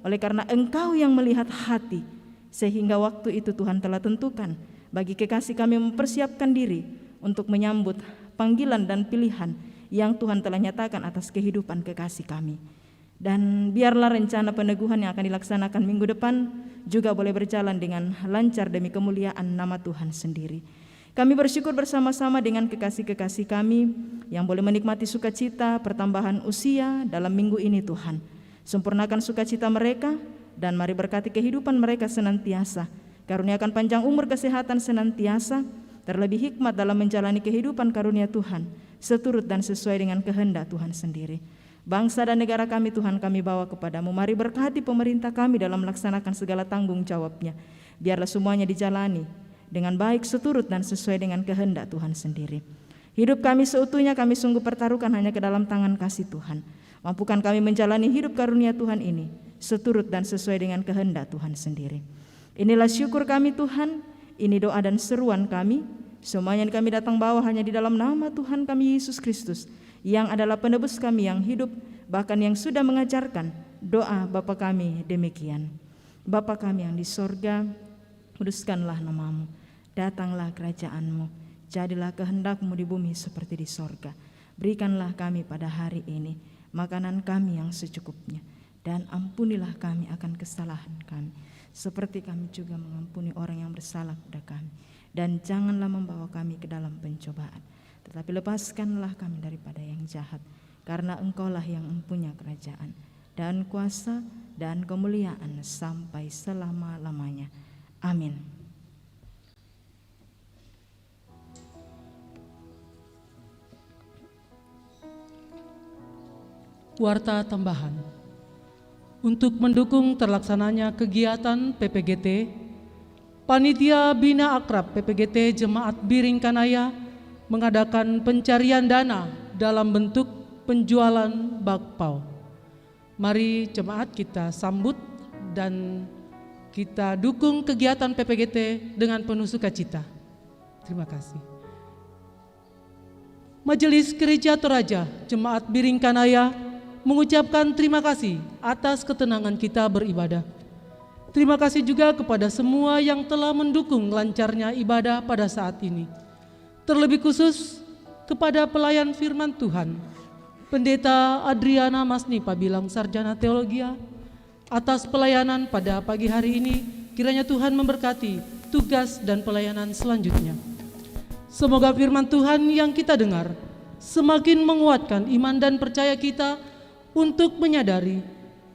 oleh karena Engkau yang melihat hati, sehingga waktu itu Tuhan telah tentukan bagi kekasih kami mempersiapkan diri untuk menyambut panggilan dan pilihan yang Tuhan telah nyatakan atas kehidupan kekasih kami. Dan biarlah rencana peneguhan yang akan dilaksanakan minggu depan juga boleh berjalan dengan lancar demi kemuliaan nama Tuhan sendiri. Kami bersyukur bersama-sama dengan kekasih-kekasih kami yang boleh menikmati sukacita pertambahan usia dalam minggu ini Tuhan. Sempurnakan sukacita mereka dan mari berkati kehidupan mereka senantiasa. Karuniakan panjang umur kesehatan senantiasa, terlebih hikmat dalam menjalani kehidupan karunia Tuhan, seturut dan sesuai dengan kehendak Tuhan sendiri. Bangsa dan negara kami Tuhan kami bawa kepadamu. Mari berkati pemerintah kami dalam melaksanakan segala tanggung jawabnya. Biarlah semuanya dijalani dengan baik, seturut dan sesuai dengan kehendak Tuhan sendiri. Hidup kami seutuhnya kami sungguh pertaruhkan hanya ke dalam tangan kasih Tuhan. Mampukan kami menjalani hidup karunia Tuhan ini seturut dan sesuai dengan kehendak Tuhan sendiri. Inilah syukur kami Tuhan, ini doa dan seruan kami. Semuanya yang kami datang bawa hanya di dalam nama Tuhan kami Yesus Kristus, yang adalah penebus kami yang hidup, bahkan yang sudah mengajarkan doa Bapa kami demikian. Bapa kami yang di sorga, kuduskanlah nama-Mu, datanglah kerajaan-Mu, jadilah kehendak-Mu di bumi seperti di sorga. Berikanlah kami pada hari ini makanan kami yang secukupnya, dan ampunilah kami akan kesalahan kami, seperti kami juga mengampuni orang yang bersalah kepada kami. Dan janganlah membawa kami ke dalam pencobaan, tetapi lepaskanlah kami daripada yang jahat, karena Engkaulah yang mempunyai kerajaan dan kuasa dan kemuliaan sampai selama-lamanya. Amin. Warta tambahan. Untuk mendukung terlaksananya kegiatan PPGT, Panitia Bina Akrab PPGT Jemaat Biring Kanaya mengadakan pencarian dana dalam bentuk penjualan bakpao. Mari jemaat kita sambut dan kita dukung kegiatan PPGT dengan penuh sukacita. Terima kasih. Majelis Gereja Toraja Jemaat Biring Kanaya mengucapkan terima kasih atas ketenangan kita beribadah. Terima kasih juga kepada semua yang telah mendukung lancarnya ibadah pada saat ini. Terlebih khusus kepada pelayan firman Tuhan, Pendeta Adriana Masni Pabilang Sarjana Teologia, atas pelayanan pada pagi hari ini. Kiranya Tuhan memberkati tugas dan pelayanan selanjutnya. Semoga firman Tuhan yang kita dengar semakin menguatkan iman dan percaya kita untuk menyadari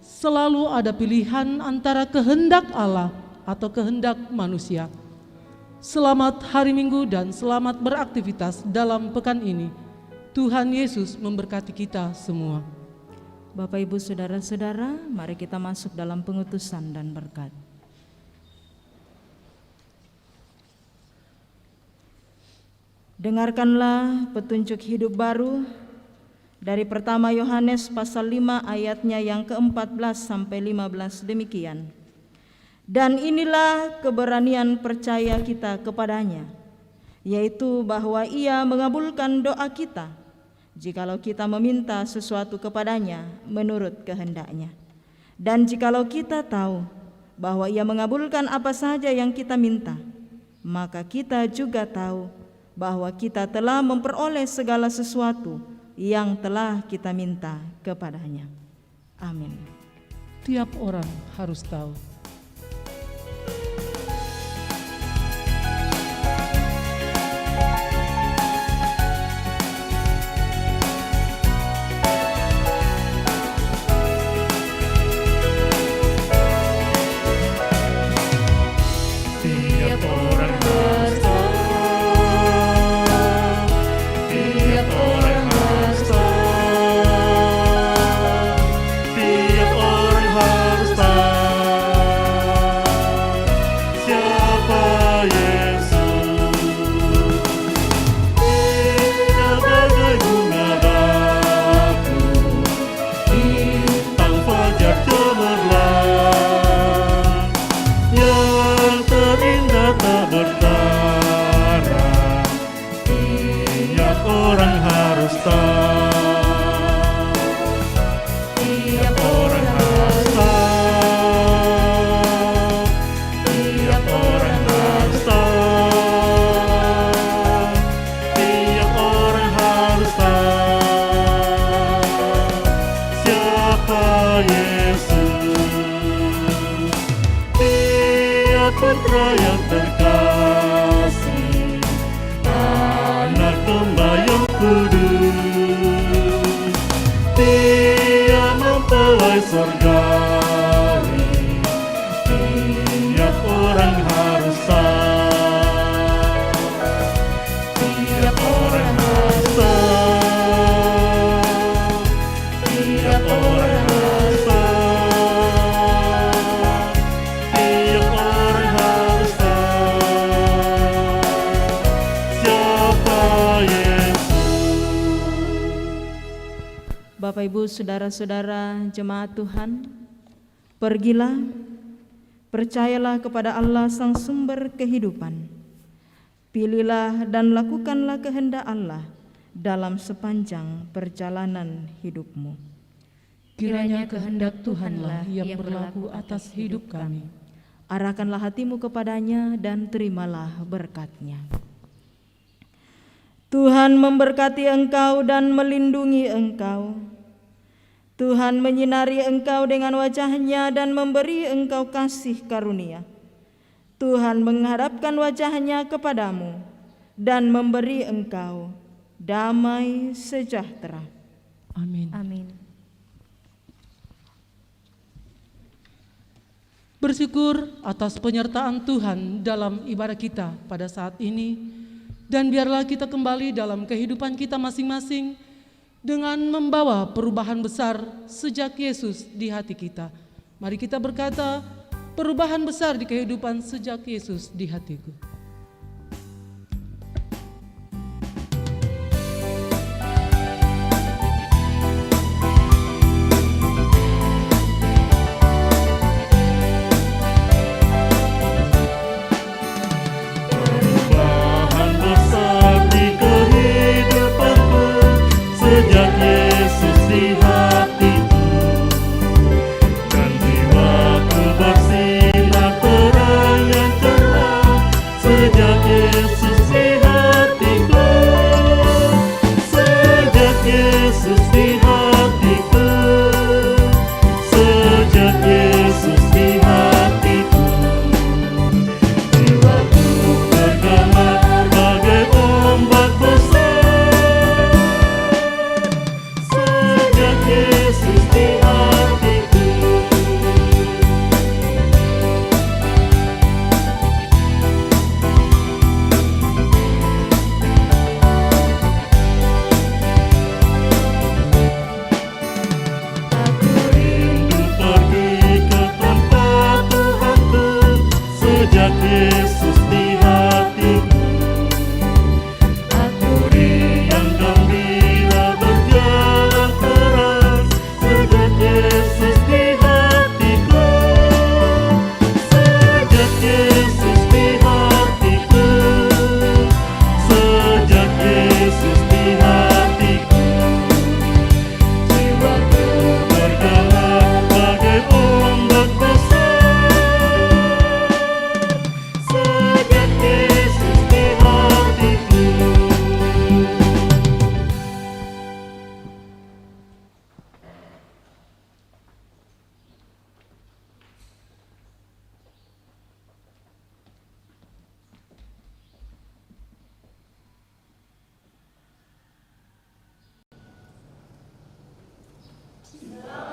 selalu ada pilihan antara kehendak Allah atau kehendak manusia. Selamat hari Minggu dan selamat beraktivitas dalam pekan ini. Tuhan Yesus memberkati kita semua. Bapak Ibu Saudara-saudara, mari kita masuk dalam pengutusan dan berkat. Dengarkanlah petunjuk hidup baru Dari pertama Yohanes pasal 5 ayatnya yang ke-14 sampai 15 demikian. Dan inilah keberanian percaya kita kepadanya, yaitu bahwa Ia mengabulkan doa kita, jikalau kita meminta sesuatu kepadanya menurut kehendaknya. Dan jikalau kita tahu bahwa Ia mengabulkan apa saja yang kita minta, maka kita juga tahu bahwa kita telah memperoleh segala sesuatu yang telah kita minta kepadanya. Amin. Tiap orang harus tahu. Tiap orang harus tahu. Tiap orang harus tahu. Tiap orang harus tahu siapa Yesus. Dia bagai bunga bakung, bintang fajar cemerlang, yang terindah tak bertara. Tiap orang harus tahu. Tiap orang harus tahu. Tiap orang harus tahu. Tiap orang harus tahu siapa Yesus. Dia putra yang terkasih, anak domba yang kudus. Dia mempelai surgawi. Tiap orang harus tahu. Tiap orang harus tahu. Tiap orang harus tahu. Tiap orang harus tahu siapa Yesus. Bapak, Ibu, saudara-saudara jemaat Tuhan, pergilah, percayalah kepada Allah sang sumber kehidupan. Pilihlah dan lakukanlah kehendak Allah dalam sepanjang perjalanan hidupmu. Kiranya kehendak Tuhanlah yang berlaku atas hidup kami. Arahkanlah hatimu kepadanya dan terimalah berkat-Nya. Tuhan memberkati engkau dan melindungi engkau. Tuhan menyinari engkau dengan wajah-Nya dan memberi engkau kasih karunia. Tuhan menghadapkan wajah-Nya kepadamu dan memberi engkau damai sejahtera. Amin. Amin. Bersyukur atas penyertaan Tuhan dalam ibadah kita pada saat ini, dan biarlah kita kembali dalam kehidupan kita masing-masing dengan membawa perubahan besar sejak Yesus di hati kita. Mari kita berkata, perubahan besar di kehidupan sejak Yesus di hatiku. Perubahan besar di kehidupanku sejak Yesus di hatiku, dan jiwaku bersinar terang yang cerah sejak Yesus di hatiku. Sejak Yesus di hatiku. Sejak Yesus di hatiku. Jiwaku bergetar bagai ombak besar sejak Yesus di hatiku. Selamat